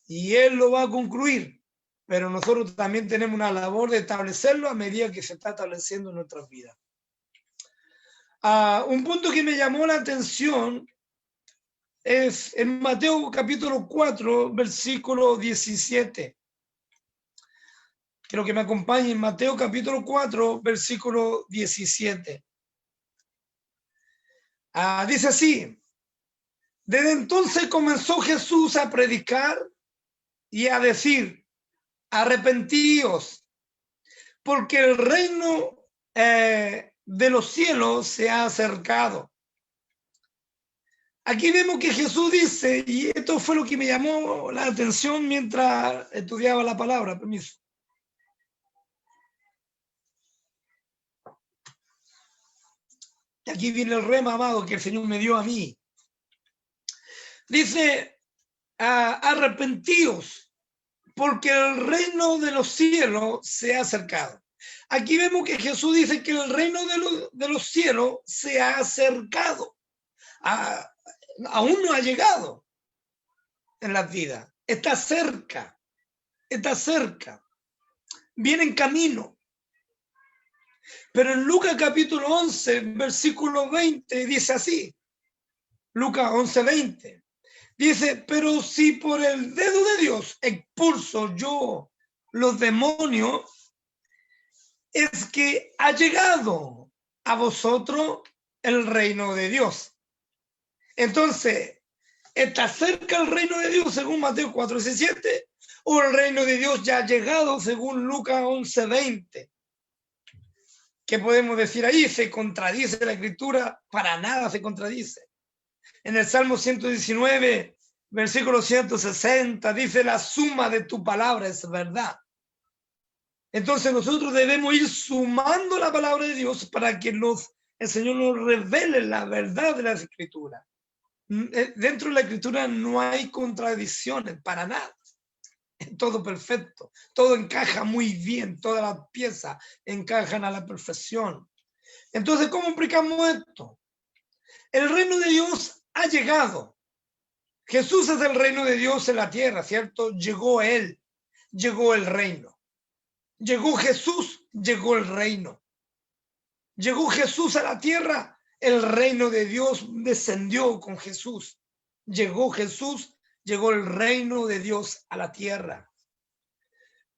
y Él lo va a concluir. Pero nosotros también tenemos una labor de establecerlo a medida que se está estableciendo en nuestras vidas. Un punto que me llamó la atención es en Mateo capítulo 4, versículo 17. Quiero que me acompañen en Mateo capítulo 4, versículo 17. Dice así: desde entonces comenzó Jesús a predicar y a decir: arrepentíos, porque el reino de los cielos se ha acercado. Aquí vemos que Jesús dice, y esto fue lo que me llamó la atención mientras estudiaba la palabra, permiso. Y aquí viene el rema, amado, que el Señor me dio a mí. Dice, arrepentíos, porque el reino de los cielos se ha acercado. Aquí vemos que Jesús dice que el reino de los cielos se ha acercado. Aún no ha llegado en la vida. Está cerca. Está cerca. Viene en camino. Pero en Lucas capítulo 11, versículo 20, dice así. Lucas 11, 20. Dice, pero si por el dedo de Dios expulso yo los demonios, es que ha llegado a vosotros el reino de Dios. Entonces, ¿está cerca el reino de Dios según Mateo 4:17? ¿O el reino de Dios ya ha llegado según Lucas 11:20? ¿Qué podemos decir ahí? ¿Se contradice la escritura? Para nada se contradice. En el Salmo 119, versículo 160, dice, la suma de tu palabra es verdad. Entonces nosotros debemos ir sumando la palabra de Dios para que el Señor nos revele la verdad de las escrituras. Dentro de la escritura no hay contradicciones, para nada. Es todo perfecto, todo encaja muy bien, todas las piezas encajan a la perfección. Entonces, ¿cómo explicamos esto? El reino de Dios ha llegado. Jesús es el reino de Dios en la tierra, ¿cierto? Llegó Él, llegó el reino. Llegó Jesús, llegó el reino. Llegó Jesús a la tierra, el reino de Dios descendió con Jesús. Llegó Jesús, llegó el reino de Dios a la tierra.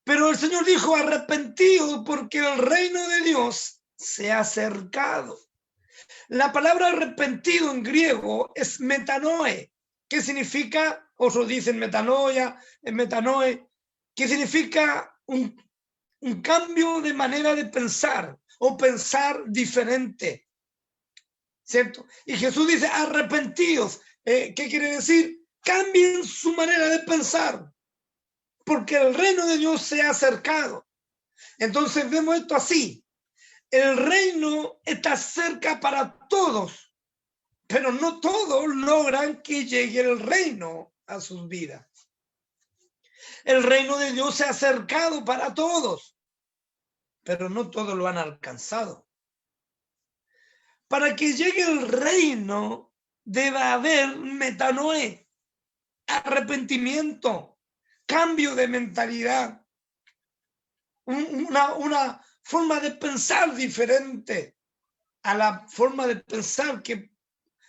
Pero el Señor dijo, arrepentido porque el reino de Dios se ha acercado. La palabra arrepentido en griego es metanoe, que significa, otros dicen metanoia, metanoe, que significa un cambio de manera de pensar o pensar diferente, ¿cierto? Y Jesús dice, arrepentidos. ¿Qué quiere decir? Cambien su manera de pensar, porque el reino de Dios se ha acercado. Entonces vemos esto así. El reino está cerca para todos, pero no todos logran que llegue el reino a sus vidas. El reino de Dios se ha acercado para todos, pero no todos lo han alcanzado. Para que llegue el reino debe haber metanoe, arrepentimiento, cambio de mentalidad, una forma de pensar diferente a la forma de pensar que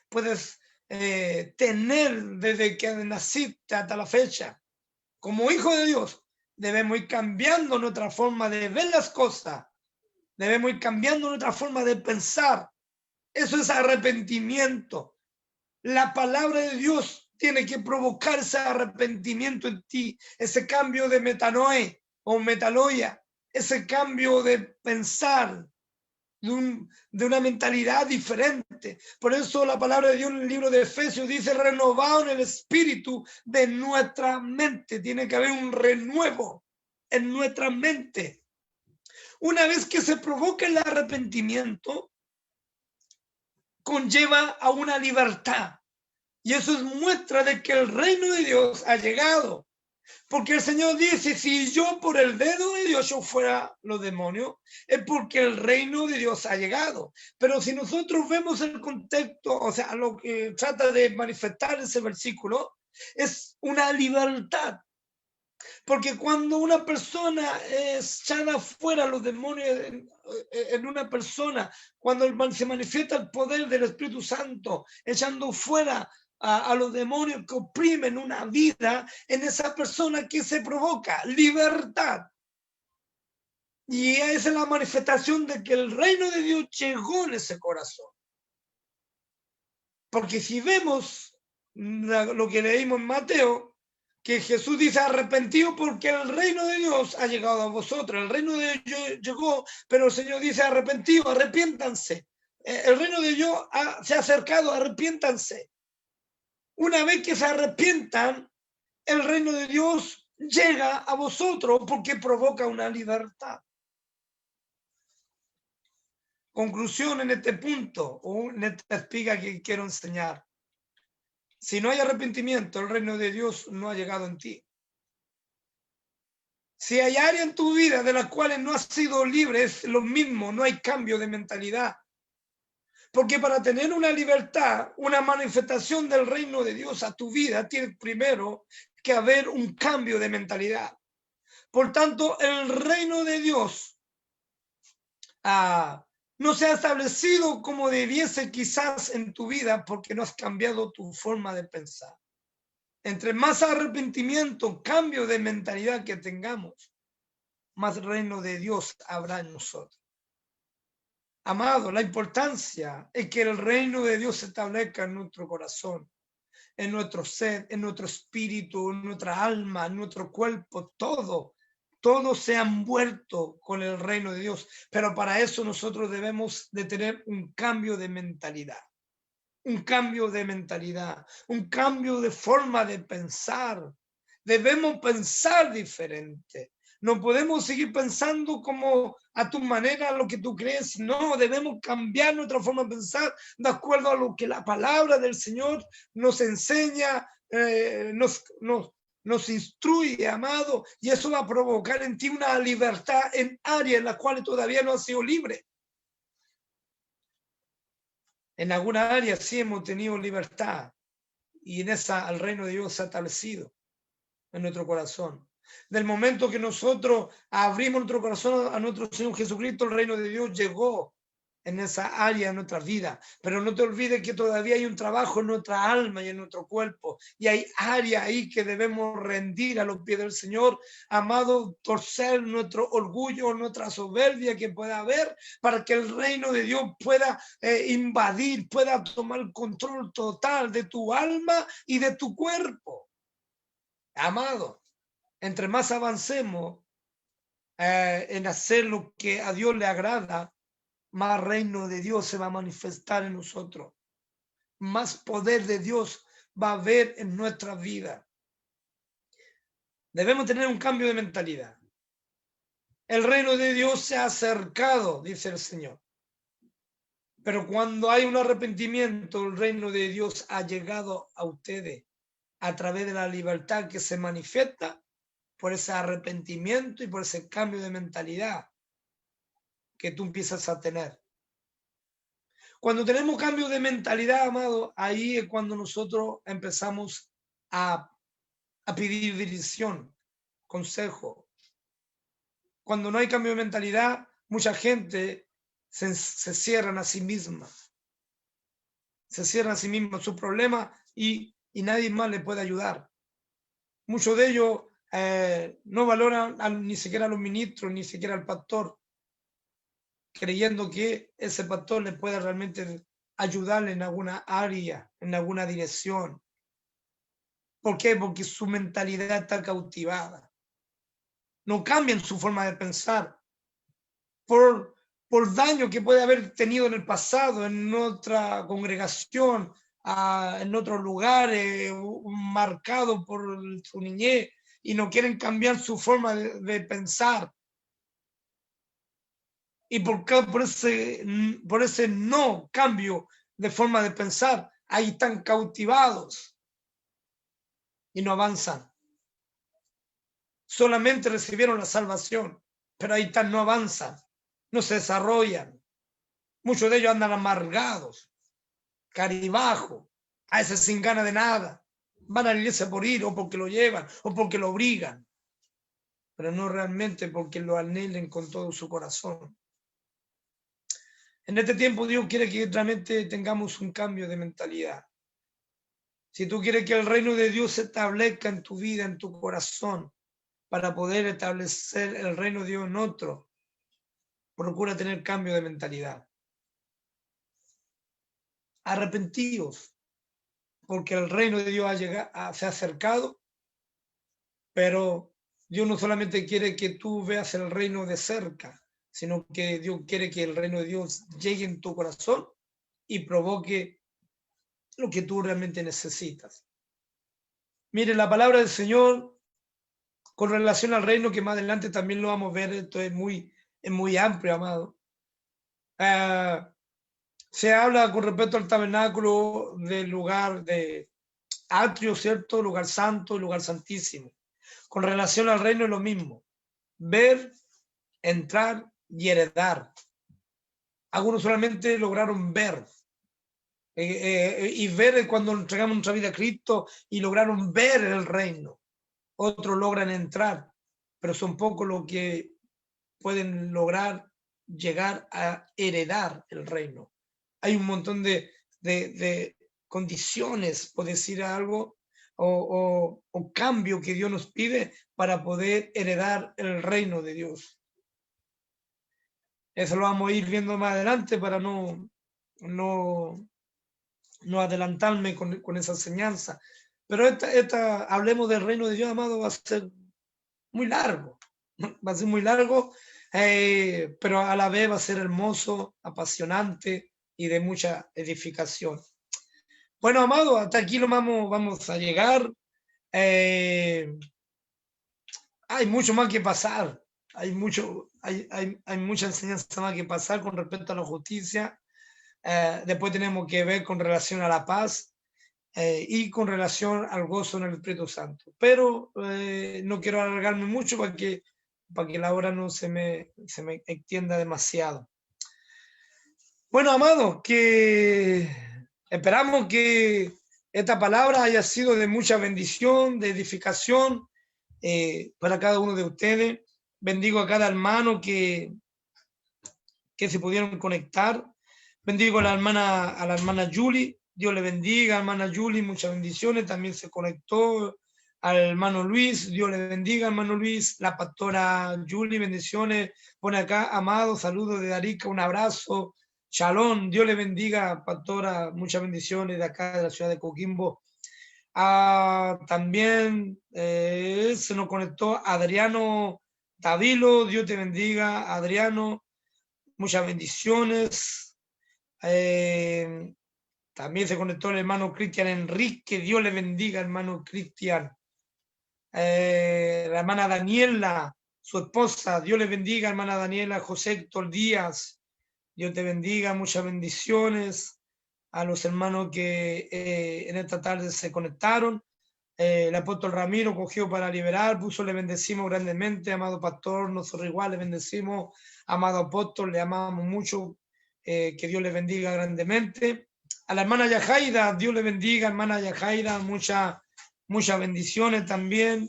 puedes tener desde que naciste hasta la fecha. Como hijo de Dios, debemos ir cambiando nuestra forma de ver las cosas, debemos ir cambiando nuestra forma de pensar. Eso es arrepentimiento. La palabra de Dios tiene que provocar ese arrepentimiento en ti, ese cambio de metanoe o metanoia, ese cambio de pensar, de una mentalidad diferente. Por eso la palabra de Dios en el libro de Efesios dice, renovado en el espíritu de nuestra mente. Tiene que haber un renuevo en nuestra mente. Una vez que se provoca el arrepentimiento, conlleva a una libertad. Y eso es muestra de que el reino de Dios ha llegado. Porque el Señor dice, si yo por el dedo de Dios yo fuera los demonios, es porque el reino de Dios ha llegado. Pero si nosotros vemos el contexto, o sea, lo que trata de manifestar ese versículo, es una libertad. Porque cuando una persona es echada fuera los demonios en una persona, cuando se manifiesta el poder del Espíritu Santo, echando fuera a los demonios que oprimen una vida, en esa persona que se provoca libertad. Y esa es la manifestación de que el reino de Dios llegó en ese corazón. Porque si vemos lo que leímos en Mateo, que Jesús dice arrepentido porque el reino de Dios ha llegado a vosotros. El reino de Dios llegó, pero el Señor dice arrepentido, arrepiéntanse. El reino de Dios se ha acercado, arrepiéntanse. Una vez que se arrepientan, el reino de Dios llega a vosotros porque provoca una libertad. Conclusión en este punto, o en esta espiga que quiero enseñar. Si no hay arrepentimiento, el reino de Dios no ha llegado en ti. Si hay áreas en tu vida de las cuales no has sido libre, es lo mismo, no hay cambio de mentalidad. Porque para tener una libertad, una manifestación del reino de Dios a tu vida, tiene primero que haber un cambio de mentalidad. Por tanto, el reino de Dios no se ha establecido como debiese quizás en tu vida porque no has cambiado tu forma de pensar. Entre más arrepentimiento, cambio de mentalidad que tengamos, más reino de Dios habrá en nosotros. Amado, la importancia es que el reino de Dios se establezca en nuestro corazón, en nuestro ser, en nuestro espíritu, en nuestra alma, en nuestro cuerpo, todo se ha envuelto con el reino de Dios. Pero para eso nosotros debemos de tener un cambio de mentalidad. Un cambio de mentalidad, un cambio de forma de pensar. Debemos pensar diferente. No podemos seguir pensando como a tu manera, lo que tú crees. No, debemos cambiar nuestra forma de pensar de acuerdo a lo que la palabra del Señor nos enseña, nos instruye, amado, y eso va a provocar en ti una libertad en áreas en las cuales todavía no has sido libre. En alguna área sí hemos tenido libertad y en esa el reino de Dios se ha establecido en nuestro corazón. Del momento que nosotros abrimos nuestro corazón a nuestro Señor Jesucristo, el reino de Dios llegó en esa área de nuestra vida. Pero no te olvides que todavía hay un trabajo en nuestra alma y en nuestro cuerpo. Y hay áreas ahí que debemos rendir a los pies del Señor, amado, torcer nuestro orgullo, nuestra soberbia que pueda haber, para que el reino de Dios pueda invadir, pueda tomar control total de tu alma y de tu cuerpo. Amado, entre más avancemos en hacer lo que a Dios le agrada, más reino de Dios se va a manifestar en nosotros. Más poder de Dios va a haber en nuestra vida. Debemos tener un cambio de mentalidad. El reino de Dios se ha acercado, dice el Señor. Pero cuando hay un arrepentimiento, el reino de Dios ha llegado a ustedes a través de la libertad que se manifiesta por ese arrepentimiento y por ese cambio de mentalidad que tú empiezas a tener. Cuando tenemos cambio de mentalidad, amado, ahí es cuando nosotros empezamos a pedir dirección, consejo. Cuando no hay cambio de mentalidad, mucha gente se cierran a sí misma. Se cierran a sí misma su problema y nadie más le puede ayudar. Muchos de ellos no valoran ni siquiera a los ministros, ni siquiera al pastor, creyendo que ese pastor le puede realmente ayudarle en alguna área, en alguna dirección. ¿Por qué? Porque su mentalidad está cautivada. No cambian su forma de pensar por daño que puede haber tenido en el pasado, en otra congregación, en otros lugares, marcado por su niñez, y no quieren cambiar su forma de pensar. Y por ese no cambio de forma de pensar, ahí están cautivados y no avanzan. Solamente recibieron la salvación, pero ahí están, no avanzan, no se desarrollan. Muchos de ellos andan amargados, caribajo, a veces sin ganas de nada. Van a la iglesia por ir, o porque lo llevan, o porque lo obligan, pero no realmente porque lo anhelen con todo su corazón. En este tiempo Dios quiere que realmente tengamos un cambio de mentalidad. Si tú quieres que el reino de Dios se establezca en tu vida, en tu corazón, para poder establecer el reino de Dios en otro, procura tener cambio de mentalidad. Arrepentíos, porque el reino de Dios se ha acercado pero Dios no solamente quiere que tú veas el reino de cerca, sino que Dios quiere que el reino de Dios llegue en tu corazón y provoque lo que tú realmente necesitas. Mire, la palabra del Señor con relación al reino, que más adelante también lo vamos a ver, esto es muy amplio, amado. Se habla con respecto al tabernáculo del lugar de atrio, ¿cierto? Lugar santo y lugar santísimo. Con relación al reino es lo mismo. Ver, entrar y heredar. Algunos solamente lograron ver. Y ver cuando entregamos nuestra vida a Cristo y lograron ver el reino. Otros logran entrar, pero son pocos los que pueden lograr llegar a heredar el reino. Hay un montón de condiciones, por decir algo, o cambio que Dios nos pide para poder heredar el reino de Dios. Eso lo vamos a ir viendo más adelante para no adelantarme con esa enseñanza. Pero hablemos del reino de Dios, amado, va a ser muy largo. Va a ser muy largo, pero a la vez va a ser hermoso, apasionante y de mucha edificación. Bueno, amado, hasta aquí lo vamos a llegar. Hay mucho más que pasar. Hay mucha enseñanza más que pasar con respecto a la justicia. Después tenemos que ver con relación a la paz y con relación al gozo en el Espíritu Santo. Pero no quiero alargarme mucho para que la hora no se me extienda demasiado. Bueno, amado, que esperamos que esta palabra haya sido de mucha bendición, de edificación para cada uno de ustedes. Bendigo a cada hermano que se pudieron conectar. Bendigo a la hermana Julie. Dios le bendiga, hermana Julie, muchas bendiciones. También se conectó al hermano Luis. Dios le bendiga, hermano Luis. La pastora Julie, bendiciones. Pone acá, amado, saludos de Arica, un abrazo. Shalom, Dios le bendiga, pastora, muchas bendiciones de acá de la ciudad de Coquimbo. También se nos conectó Adriano Davilo, Dios te bendiga, Adriano, muchas bendiciones. También se conectó el hermano Cristian Enrique, Dios le bendiga, hermano Cristian. La hermana Daniela, su esposa, Dios le bendiga, hermana Daniela, José Héctor Díaz, Dios te bendiga, muchas bendiciones a los hermanos que en esta tarde se conectaron. El apóstol Ramiro cogió para liberar, puso, le bendecimos grandemente, amado pastor, nosotros igual le bendecimos, amado apóstol, le amamos mucho, que Dios le bendiga grandemente. A la hermana Yajaira, Dios le bendiga, hermana Yajaira, muchas bendiciones también.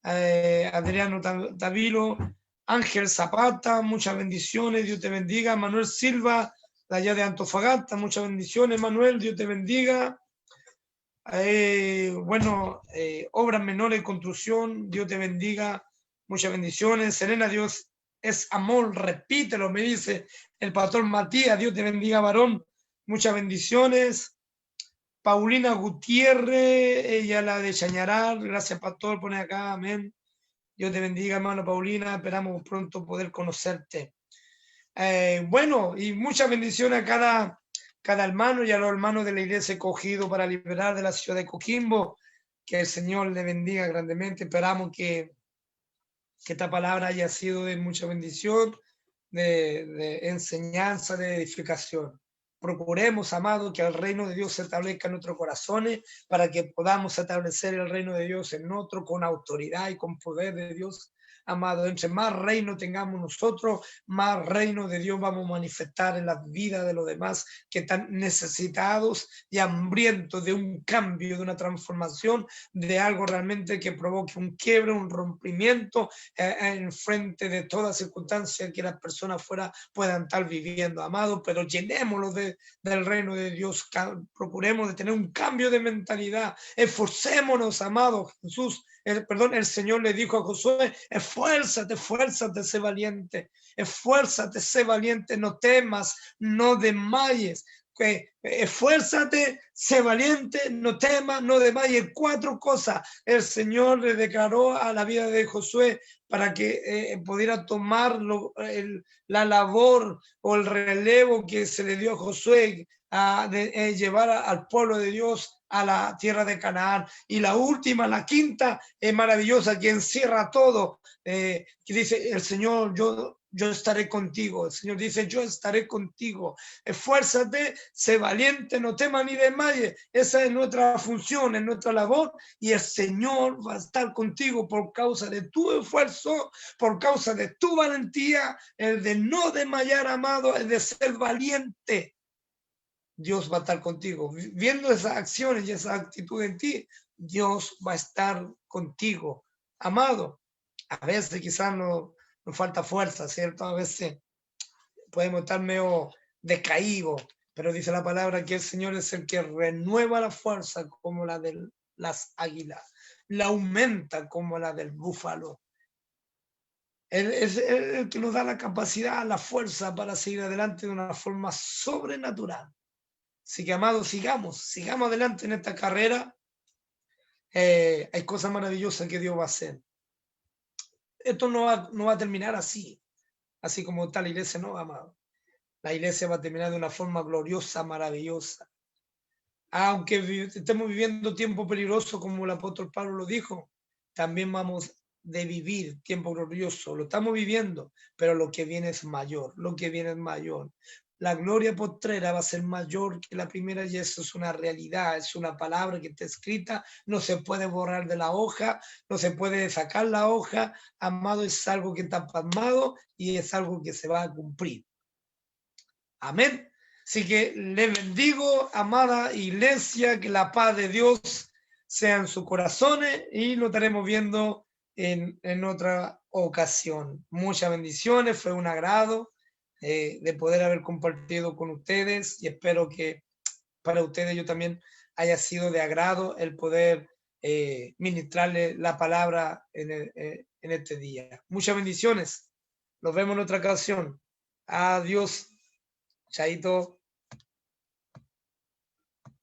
Adriano Davilo, Ángel Zapata, muchas bendiciones, Dios te bendiga. Manuel Silva, de allá de Antofagasta, muchas bendiciones, Manuel, Dios te bendiga. Obras menores de construcción, Dios te bendiga, muchas bendiciones. Serena, Dios es amor, repítelo, me dice el pastor Matías, Dios te bendiga, varón, muchas bendiciones. Paulina Gutiérrez, ella la de Chañaral, gracias pastor, pone acá, amén. Dios te bendiga, hermano Paulina, esperamos pronto poder conocerte. Y muchas bendiciones a cada hermano y a los hermanos de la iglesia escogido para liberar de la ciudad de Coquimbo. Que el Señor le bendiga grandemente. Esperamos que esta palabra haya sido de mucha bendición, de enseñanza, de edificación. Procuremos, amados, que el reino de Dios se establezca en nuestros corazones para que podamos establecer el reino de Dios en nosotros con autoridad y con poder de Dios. Amado, entre más reino tengamos nosotros, más reino de Dios vamos a manifestar en la vida de los demás que están necesitados y hambrientos de un cambio, de una transformación, de algo realmente que provoque un quiebre, un rompimiento en frente de toda circunstancia que las personas fuera puedan estar viviendo, amado, pero llenémoslo del reino de Dios, procuremos de tener un cambio de mentalidad, esforcémonos, amado. Jesús, el Señor le dijo a Josué, esfuérzate, sé valiente, esfuérzate, sé valiente, no temas, no desmayes. esfuérzate, sé valiente, no temas, no desmayes. 4 cosas el Señor le declaró a la vida de Josué para que pudiera tomar la labor o el relevo que se le dio a Josué de llevar al pueblo de Dios a la tierra de Canaán. Y la última, la quinta, es maravillosa, que encierra todo, que dice el Señor, yo estaré contigo. El Señor dice, yo estaré contigo. Esfuérzate, sé valiente, no temas ni desmayes. Esa es nuestra función, es nuestra labor, y el Señor va a estar contigo por causa de tu esfuerzo, por causa de tu valentía, el de no desmayar, amado, el de ser valiente. Dios va a estar contigo. Viendo esas acciones y esa actitud en ti, Dios va a estar contigo. Amado, a veces quizás nos falta fuerza, ¿cierto? A veces podemos estar medio decaídos, pero dice la palabra que el Señor es el que renueva la fuerza como la de las águilas, la aumenta como la del búfalo. Él es el que nos da la capacidad, la fuerza para seguir adelante de una forma sobrenatural. Así que, amados, sigamos adelante en esta carrera. Hay cosas maravillosas que Dios va a hacer. Esto no va a terminar así como tal iglesia, no, amado. La iglesia va a terminar de una forma gloriosa, maravillosa. Aunque estemos viviendo tiempo peligroso, como el apóstol Pablo lo dijo, también vamos de vivir tiempo glorioso. Lo estamos viviendo, pero lo que viene es mayor, La gloria postrera va a ser mayor que la primera, y eso es una realidad, es una palabra que está escrita, no se puede borrar de la hoja, no se puede sacar la hoja, amado, es algo que está plasmado y es algo que se va a cumplir. Amén. Así que les bendigo, amada iglesia, que la paz de Dios sea en sus corazones, y lo estaremos viendo en otra ocasión. Muchas bendiciones, fue un agrado de poder haber compartido con ustedes, y espero que para ustedes yo también haya sido de agrado el poder ministrarle la palabra en este día. Muchas bendiciones. Nos vemos en otra ocasión. Adiós. Chaito.